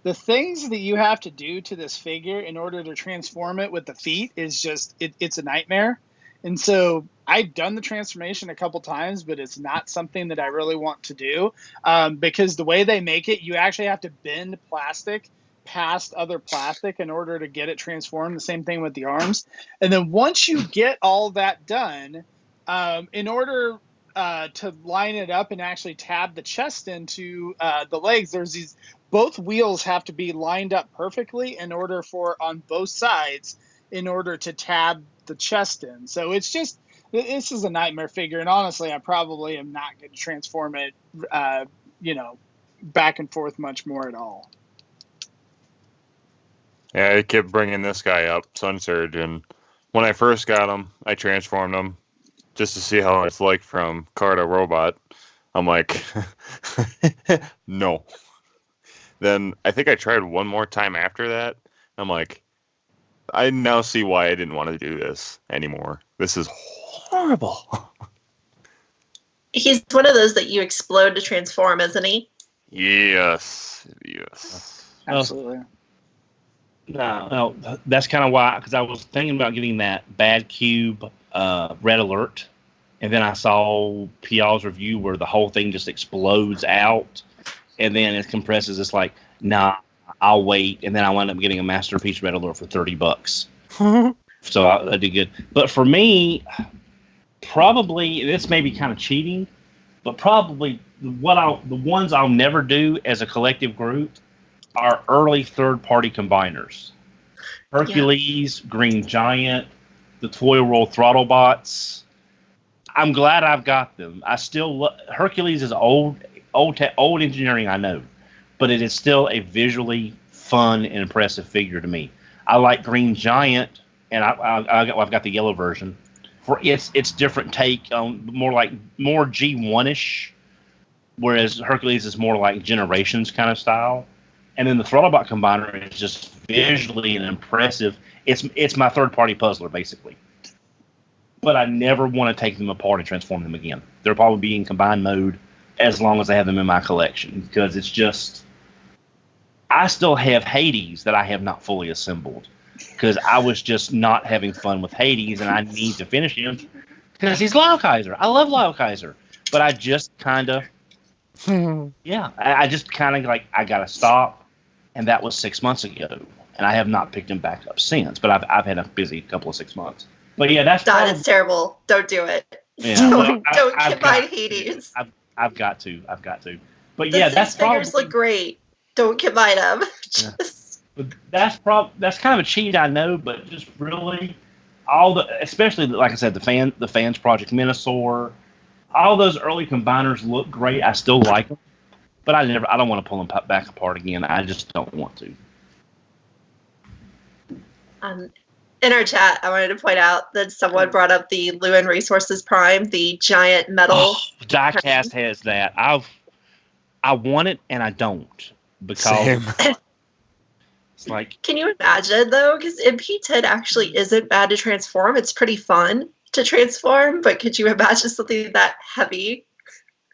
The things that you have to do to this figure in order to transform it with the feet is just, it's a nightmare. And so I've done the transformation a couple times, but it's not something that I really want to do because the way they make it, you actually have to bend plastic past other plastic in order to get it transformed. The same thing with the arms. And then once you get all that done, in order to line it up and actually tab the chest into the legs, there's these, both wheels have to be lined up perfectly in order for, on both sides, in order to tab the chest in. So it's just, this is a nightmare figure. And honestly, I probably am not going to transform it, back and forth much more at all. Yeah, I kept bringing this guy up, Sun Surge, and when I first got him, I transformed him just to see how it's like from car to robot. I'm like, no. Then I think I tried one more time after that. I'm like, I now see why I didn't want to do this anymore. This is horrible. He's one of those that you explode to transform, isn't he? Yes. Absolutely. No, that's kind of why, because I was thinking about getting that Bad Cube Red Alert, and then I saw Pial's review where the whole thing just explodes out, and then it compresses. It's like, nah, I'll wait, and then I wound up getting a Masterpiece Red Alert for $30. So I did good. But for me, probably, this may be kind of cheating, but probably the ones I'll never do as a collective group are early third-party combiners. Hercules, Green Giant, the Toy World Throttlebots. I'm glad I've got them. I still Hercules is old engineering, I know, but it is still a visually fun and impressive figure to me. I like Green Giant, and I've got the yellow version for its different take on more G1-ish, whereas Hercules is more like Generations kind of style. And then the Throttlebot Combiner is just visually and impressive. It's my third-party puzzler, basically. But I never want to take them apart and transform them again. They'll probably be in combined mode as long as I have them in my collection, because it's just... I still have Hades that I have not fully assembled, because I was just not having fun with Hades, and I need to finish him because he's Lyle Kaiser. I love Lyle Kaiser. But I just kind of... I just kind of like, I got to stop. And that was 6 months ago, and I have not picked him back up since. But I've had a busy couple of 6 months. But yeah, that's it's terrible. Don't do it. Yeah, don't combine Hades. I've got to. But the yeah, that's figures look great. Don't combine them. But that's kind of a cheat, I know. But just really, especially like I said, the fans Project Minosaur, all those early combiners look great. I still like them. But I don't want to pull them back apart again. I just don't want to. In our chat, I wanted to point out that someone brought up the Lewin Resources Prime, the giant metal. Diecast has that. I want it and I don't because Same. it's like. Can you imagine though? Because MP10 actually isn't bad to transform. It's pretty fun to transform, but could you imagine something that heavy?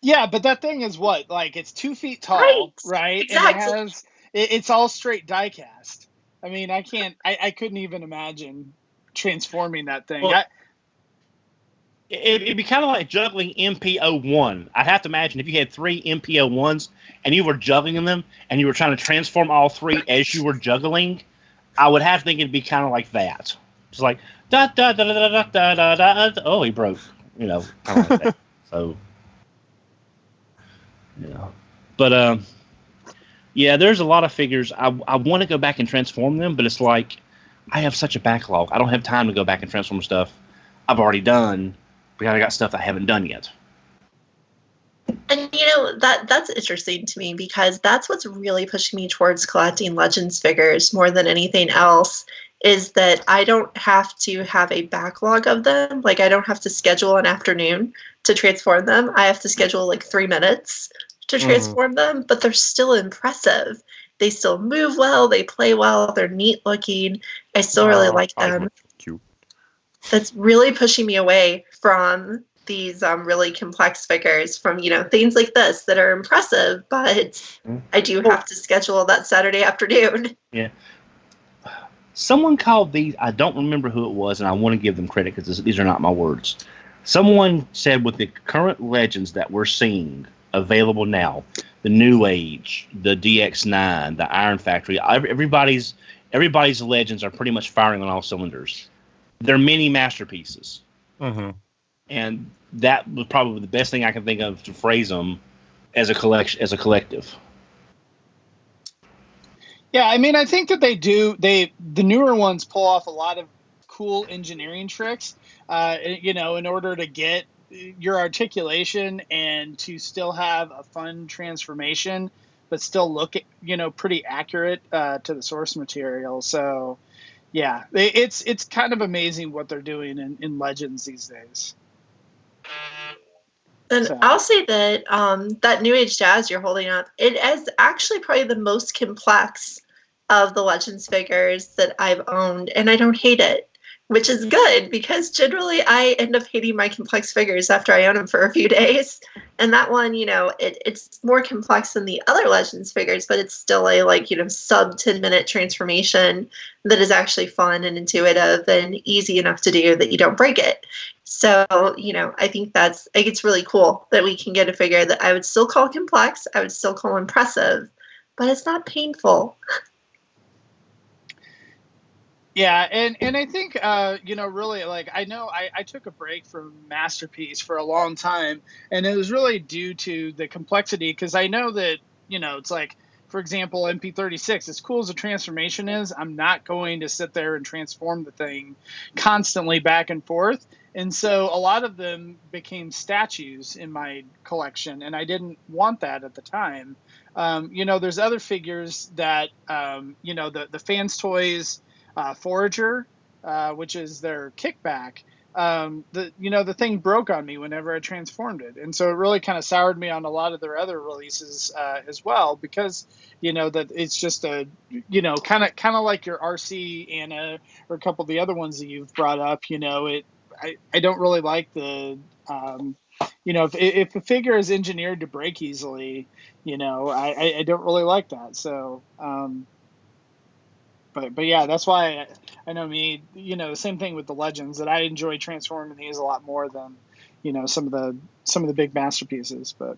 Yeah, but that thing is what? Like, it's 2 feet tall, right? Exactly. And it's all straight diecast. I mean, I couldn't even imagine transforming that thing. Well, it'd be kind of like juggling MP01. I'd have to imagine if you had 3 MP01s and you were juggling them and you were trying to transform all 3 as you were juggling, I would have to think it'd be kind of like that. It's like, da da da da da da da da. Oh, he broke. Kind of like that. So, But, yeah, there's a lot of figures. I want to go back and transform them, but it's like I have such a backlog. I don't have time to go back and transform stuff I've already done because I got stuff I haven't done yet. And that's interesting to me because that's what's really pushing me towards collecting Legends figures more than anything else, is that I don't have to have a backlog of them. Like, I don't have to schedule an afternoon to transform them. I have to schedule like 3 minutes to transform them, but they're still impressive. They still move well, they play well, they're neat looking. I still really like them. Cute. That's really pushing me away from these really complex figures, from things like this that are impressive, but I do have to schedule that Saturday afternoon. Yeah. Someone called these, I don't remember who it was, and I want to give them credit because these are not my words. Someone said with the current Legends that we're seeing available now, the New Age, the DX9, the Iron Factory, everybody's Legends are pretty much firing on all cylinders. They're mini masterpieces. And that was probably the best thing I can think of to phrase them as a collective. Yeah, I mean, I think that the newer ones pull off a lot of cool engineering tricks, in order to get your articulation and to still have a fun transformation, but still look, pretty accurate to the source material. So, yeah, it's kind of amazing what they're doing in Legends these days. And So. I'll say that that New Age Jazz you're holding up, it is actually probably the most complex of the Legends figures that I've owned, and I don't hate it, which is good because generally I end up hating my complex figures after I own them for a few days. And that one, it's more complex than the other Legends figures, but it's still a sub 10-minute transformation that is actually fun and intuitive and easy enough to do that you don't break it. So, I think it's really cool that we can get a figure that I would still call complex, I would still call impressive, but it's not painful. Yeah, and I think, really, I know I took a break from Masterpiece for a long time, and it was really due to the complexity, because I know that, it's like, for example, MP36, as cool as the transformation is, I'm not going to sit there and transform the thing constantly back and forth. And so a lot of them became statues in my collection, and I didn't want that at the time. There's other figures that, the Fans Toys Forager, which is their kickback. The thing broke on me whenever I transformed it, and so it really kind of soured me on a lot of their other releases as well, because that it's just a kind of like your RC Anna or a couple of the other ones that you've brought up. I don't really like the if a figure is engineered to break easily, I don't really like that. So but yeah, that's why I know me, the same thing with the Legends, that I enjoy transforming these a lot more than, some of the big masterpieces. But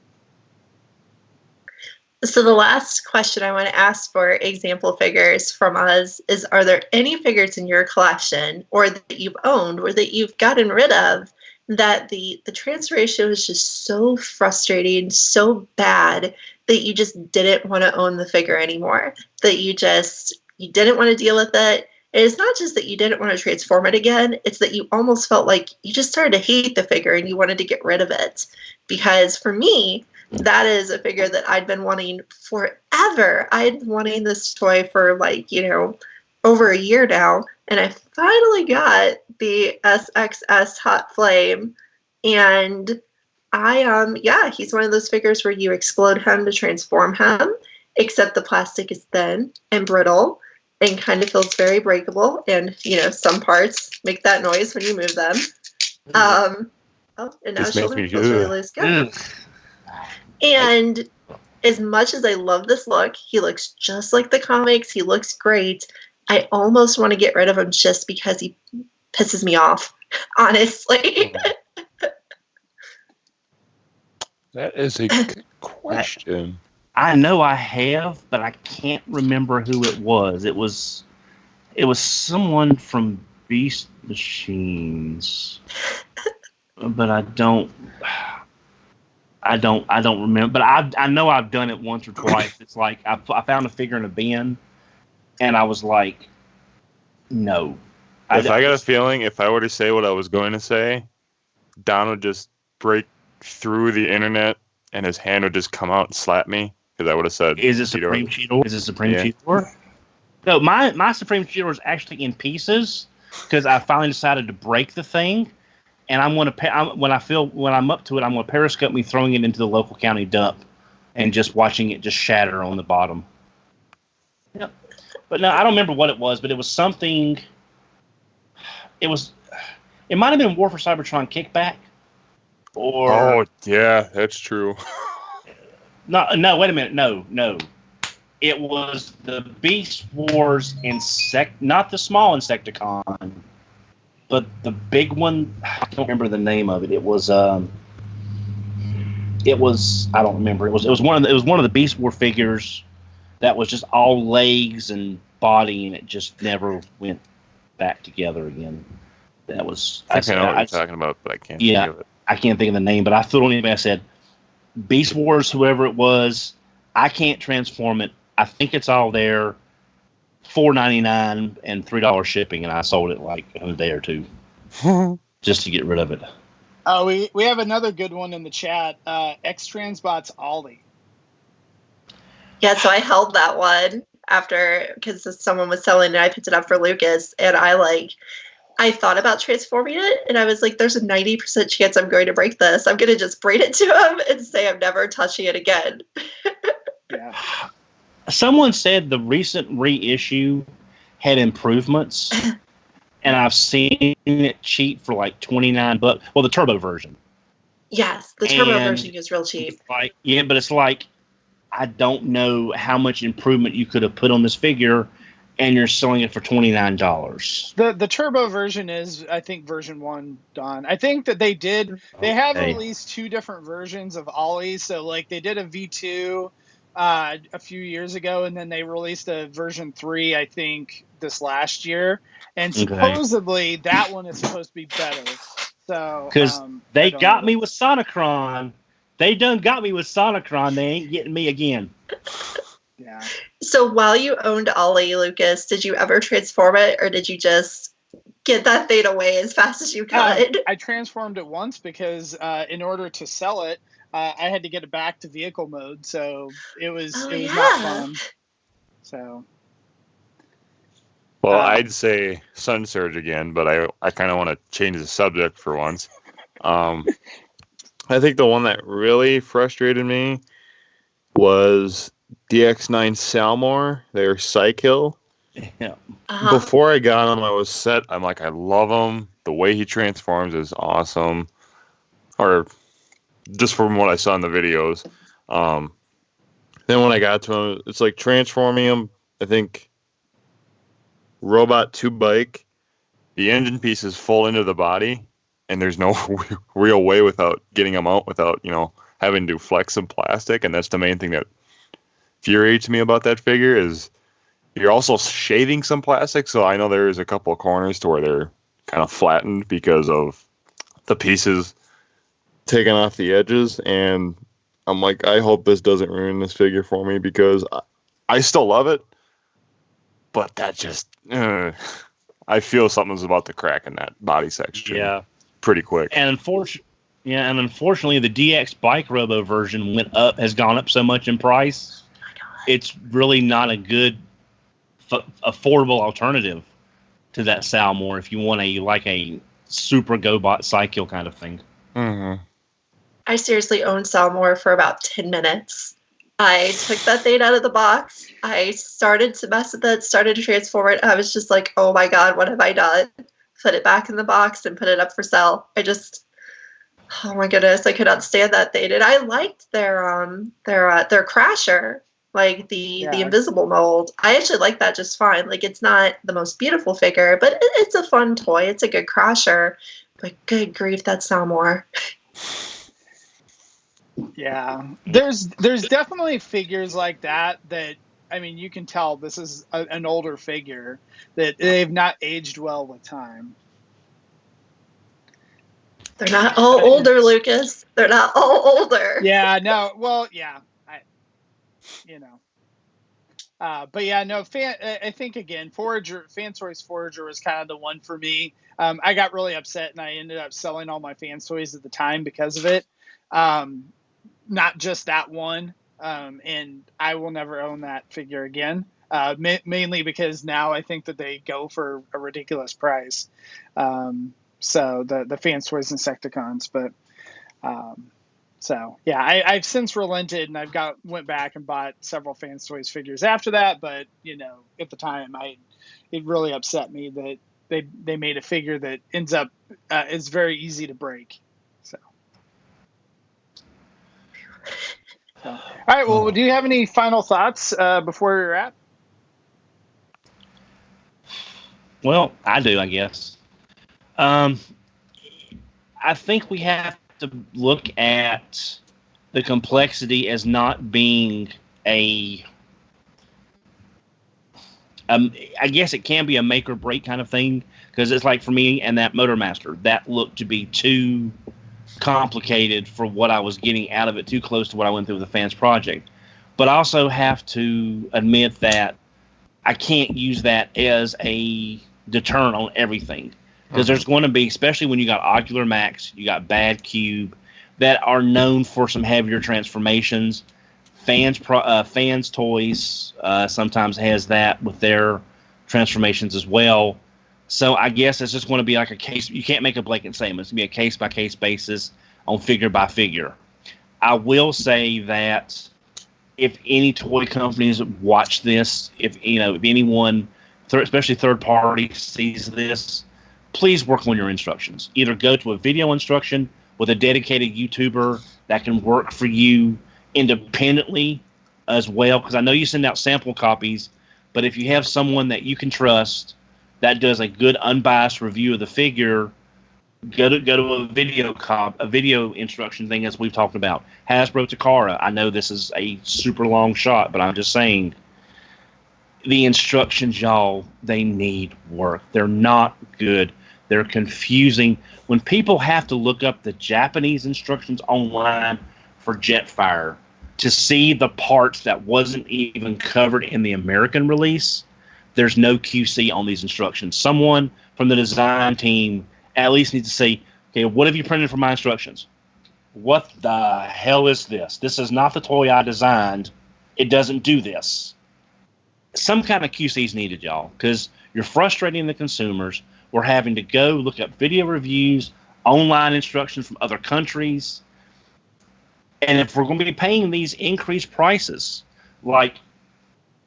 so the last question I want to ask for example figures from us is, are there any figures in your collection or that you've owned or that you've gotten rid of that the transformation was just so frustrating, so bad that you just didn't want to own the figure anymore, that you didn't want to deal with it? And it's not just that you didn't want to transform it again, it's that you almost felt like you just started to hate the figure and you wanted to get rid of it. Because for me, that is a figure that I'd been wanting forever. I'd been wanting this toy for over a year now, and I finally got the SXS Hot Flame, and he's one of those figures where you explode him to transform him, except the plastic is thin and brittle and kind of feels very breakable, and some parts make that noise when you move them. And now his shoulder feels really loose. Good. And as much as I love this look, he looks just like the comics. He looks great. I almost want to get rid of him just because he pisses me off, honestly. That is a good question. I know I have, but I can't remember who it was. It was someone from Beast Machines, but I don't remember. But I know I've done it once or twice. It's like I found a figure in a bin, and I was like, no. I got a feeling if I were to say what I was going to say, Don would just break through the internet and his hand would just come out and slap me because I would have said, "Is it Supreme Cheetor? Is it Supreme Cheetor?" No, my Supreme Cheetor is actually in pieces because I finally decided to break the thing, and I'm gonna when I'm up to it, I'm gonna periscope me throwing it into the local county dump and just watching it just shatter on the bottom. Yep. But no, I don't remember what it was, but it was something. It might have been War for Cybertron Kickback. Oh yeah, that's true. No, wait a minute. No. It was the Beast Wars not the small Insecticon, but the big one. I don't remember the name of it. It was I don't remember. It was one of the Beast War figures that was just all legs and body, and it just never went back together again. That was I know what you're talking about, but I can't think of it. I can't think of the name, but I threw it on eBay. I said, Beast Wars, whoever it was, I can't transform it. I think it's all there, $4.99 and $3 shipping, and I sold it like in a day or two just to get rid of it. Oh, we have another good one in the chat. X-Transbot's Ollie. Yeah, so I held that one because someone was selling it. I picked it up for Lucas, and I thought about transforming it, and I was like, there's a 90% chance I'm going to break this. I'm going to just braid it to him and say I'm never touching it again. Yeah. Someone said the recent reissue had improvements, and I've seen it cheap for like $29. Well, the turbo version. Yes, the turbo version is real cheap. But it's like, I don't know how much improvement you could have put on this figure, and you're selling it for $29. The turbo version is, I think, version 1, Don. I think that they have released 2 different versions of Ollie. So, like, they did a V2 a few years ago, and then they released a version 3, I think, this last year. And supposedly that one is supposed to be better. So, because they got me with Sonicron. They done got me with Sonicron. They ain't getting me again. Yeah. So while you owned Ollie, Lucas, did you ever transform it, or did you just get that thing away as fast as you could? I transformed it once because in order to sell it, I had to get it back to vehicle mode, so it was not fun. So. Well, I'd say Sun Surge again, but I kind of want to change the subject for once. I think the one that really frustrated me was DX9 Salmor, their Psykill. Yeah. Before I got him, I was set. I'm like, I love him. The way he transforms is awesome. Or just from what I saw in the videos. Then when I got to him, it's like transforming him. I think Robot 2 Bike, the engine piece is full into the body, and there's no real way without getting him out without, having to flex some plastic. And that's the main thing that infuriates me about that figure is you're also shaving some plastic. So I know there's a couple of corners to where they're kind of flattened because of the pieces taken off the edges. And I'm like, I hope this doesn't ruin this figure for me because I still love it. But that just, I feel something's about to crack in that body section. Yeah. Pretty quick. And unfortunately, the DX Bike Robo version has gone up so much in price. It's really not a good affordable alternative to that Salmore if you want a super GoBot cycle kind of thing. Mm-hmm. I seriously owned Salmore for about 10 minutes. I took that thing out of the box. I started to mess with it, started to transform it. I was just like, oh my God, what have I done? Put it back in the box and put it up for sale. Oh my goodness, I could not stand that thing. And I liked their Crasher, like the invisible mold. I actually like that just fine. Like, it's not the most beautiful figure, but it's a fun toy. It's a good Crasher. But good grief, that's Salmore. Yeah, there's definitely figures like that. I mean, you can tell this is an older figure that they've not aged well with time. They're not all older, Lucas. They're not all older. Yeah, no, well, yeah, but yeah, no, I think again, Fan Toys Forager was kind of the one for me. I got really upset and I ended up selling all my Fan Toys at the time because of it. Not just that one, and I will never own that figure again. Mainly because now I think that they go for a ridiculous price. So the Fan Toys Insecticons, but so yeah, I've since relented and went back and bought several Fan Toys figures after that. But at the time, it really upset me that they made a figure that ends up is very easy to break. So, all right. Well, do you have any final thoughts before we wrap? Well, I do, I guess. I think we have to look at the complexity as not being I guess it can be a make or break kind of thing, because it's like for me and that Motormaster, that looked to be too complicated for what I was getting out of it, too close to what I went through with the Fans Project. But I also have to admit that I can't use that as a deterrent on everything, because there's going to be, especially when you got Ocular Max, you got Bad Cube, that are known for some heavier transformations. Fans Toys sometimes has that with their transformations as well. So I guess it's just going to be like a case. You can't make a blanket statement. It's going to be a case-by-case basis on figure-by-figure. I will say that if any toy companies watch this, if anyone, especially third party, sees this, please work on your instructions. Either go to a video instruction with a dedicated YouTuber that can work for you independently as well, because I know you send out sample copies, but if you have someone that you can trust that does a good unbiased review of the figure, go to a video instruction thing, as we've talked about. Hasbro Takara. I know this is a super long shot, but I'm just saying the instructions, y'all, they need work. They're not good. They're confusing. When people have to look up the Japanese instructions online for Jetfire to see the parts that wasn't even covered in the American release, there's no QC on these instructions. Someone from the design team at least needs to say, okay, what have you printed for my instructions? What the hell is this? This is not the toy I designed. It doesn't do this. Some kind of QC is needed, y'all, because you're frustrating the consumers. We're having to go look up video reviews, online instructions from other countries. And if we're going to be paying these increased prices, like,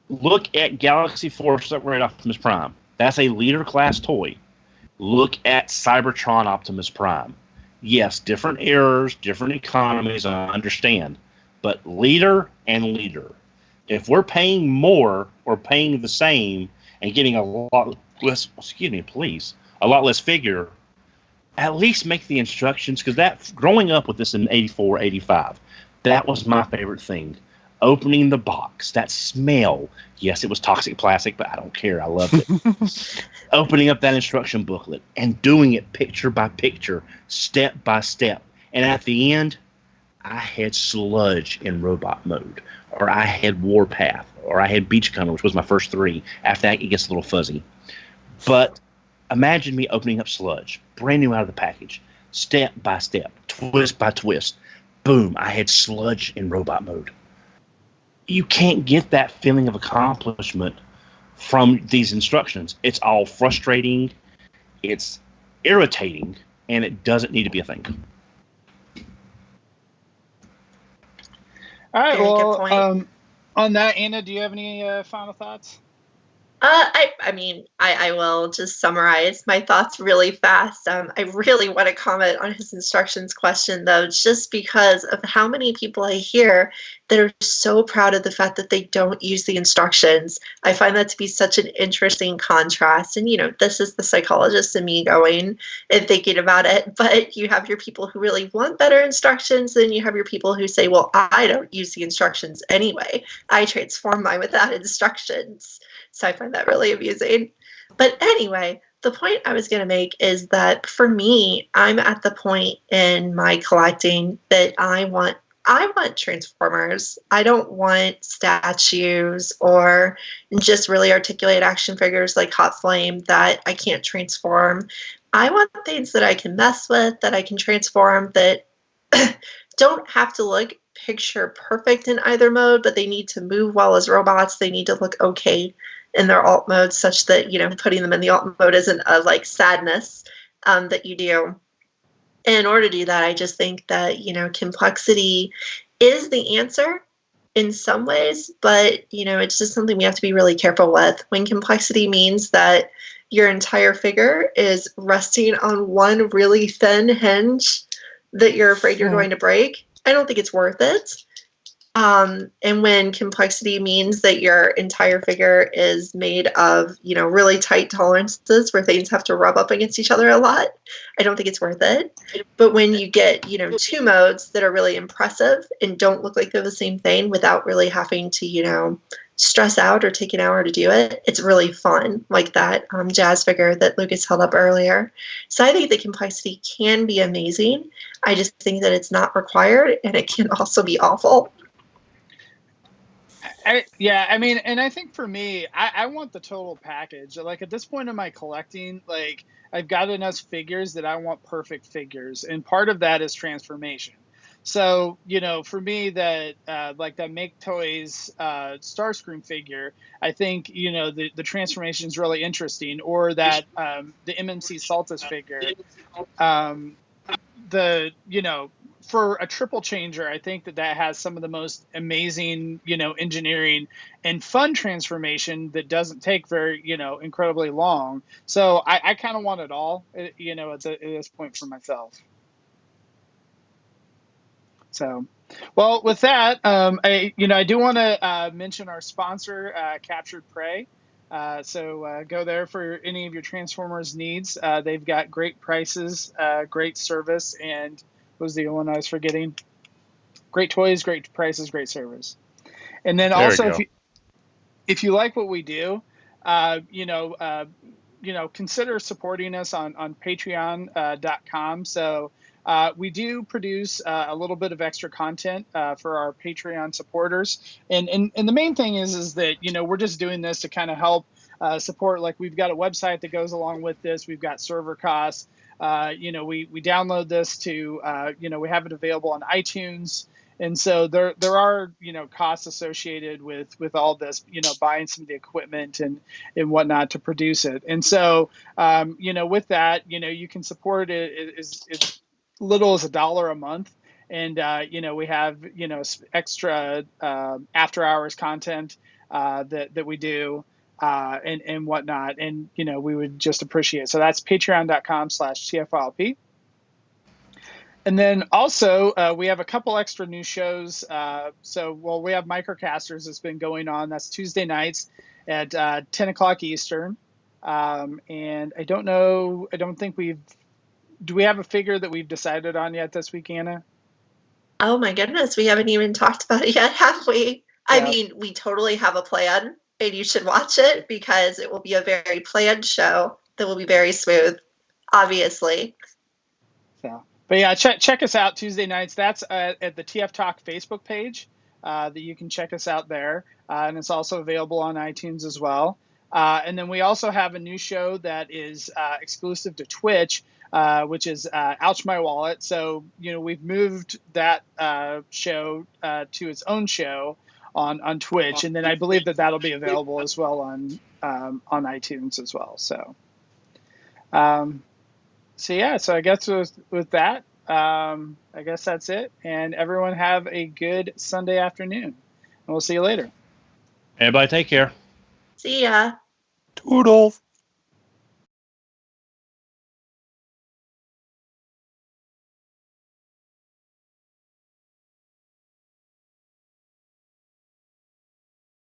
look at Galaxy Force Upgrade Optimus Prime. That's a leader class toy. Look at Cybertron Optimus Prime. Yes, different errors, different economies, I understand. But leader and leader. If we're paying more or paying the same and getting a lot less, a lot less figure, at least make the instructions, because that, growing up with this in 84, 85, that was my favorite thing. Opening the box, that smell. Yes, it was toxic plastic, but I don't care. I loved it. Opening up that instruction booklet and doing it picture by picture, step by step. And at the end, I had Sludge in robot mode, or I had Warpath, or I had Beachcomber, which was my first 3. After that, it gets a little fuzzy. But imagine me opening up Sludge, brand new out of the package, step by step, twist by twist. Boom, I had Sludge in robot mode. You can't get that feeling of accomplishment from these instructions. It's all frustrating, it's irritating, and it doesn't need to be a thing. All right. Very good Well, point. on that, Anna, do you have any final thoughts? I will just summarize my thoughts really fast. I really want to comment on his instructions question, though, just because of how many people I hear that are so proud of the fact that they don't use the instructions. I find that to be such an interesting contrast. And, this is the psychologist in me going and thinking about it. But you have your people who really want better instructions, then you have your people who say, well, I don't use the instructions anyway. I transform mine without instructions. So I find that really amusing. But anyway, the point I was going to make is that for me, I'm at the point in my collecting that I want Transformers. I don't want statues or just really articulate action figures like Hot Flame that I can't transform. I want things that I can mess with, that I can transform, that don't have to look picture perfect in either mode, but they need to move well as robots. They need to look okay in their alt mode, such that putting them in the alt mode isn't a sadness that you do. And in order to do that, I just think that complexity is the answer in some ways, but it's just something we have to be really careful with. When complexity means that your entire figure is resting on one really thin hinge that you're afraid you're going to break, I don't think it's worth it. And when complexity means that your entire figure is made of, really tight tolerances where things have to rub up against each other a lot, I don't think it's worth it. But when you get, two modes that are really impressive and don't look like they're the same thing without really having to, stress out or take an hour to do it, it's really fun, like that jazz figure that Lucas held up earlier. So I think the complexity can be amazing. I just think that it's not required, and it can also be awful. And I think for me, I want the total package. Like at this point in my collecting, I've got enough figures that I want perfect figures, and part of that is transformation. So for me, that that Make Toys Starscream figure, I think the transformation is really interesting, or that the MMC Saltus figure, for a triple changer, I think that has some of the most amazing, engineering and fun transformation that doesn't take very, incredibly long. So I kind of want it all, at this point for myself. So, well, with that, I do want to mention our sponsor, Captured Prey. So go there for any of your Transformers needs. They've got great prices, great service, and what was the one I was forgetting? Great toys, great prices, great service. And then also, if you like what we do, consider supporting us on Patreon.com. So we do produce a little bit of extra content for our Patreon supporters, and the main thing is that we're just doing this to kind of help support. Like, we've got a website that goes along with this. We've got server costs. We download this to we have it available on iTunes. And so there are, costs associated with all this, buying some of the equipment and whatnot to produce it. And so, with that, you can support it as little as $1 a month. And, we have, extra after hours content that we do and whatnot. And, we would just appreciate it. So that's patreon.com/TFYLP. And then also, we have a couple extra new shows. We have Microcasters that's been going on. That's Tuesday nights at 10 o'clock Eastern. And I don't think do we have a figure that we've decided on yet this week, Anna? Oh my goodness, we haven't even talked about it yet, have we? Yeah. I mean, we totally have a plan, and you should watch it because it will be a very planned show that will be very smooth, obviously. So. But yeah, check us out Tuesday nights. That's at the TF Talk Facebook page that you can check us out there. And it's also available on iTunes as well. And then we also have a new show that is exclusive to Twitch, which is Ouch My Wallet. So, we've moved that show to its own show on Twitch, and then I believe that that'll be available as well on iTunes as well. So, so I guess with that, I guess that's it. And everyone have a good Sunday afternoon, and we'll see you later. Everybody take care. See ya. Toodles.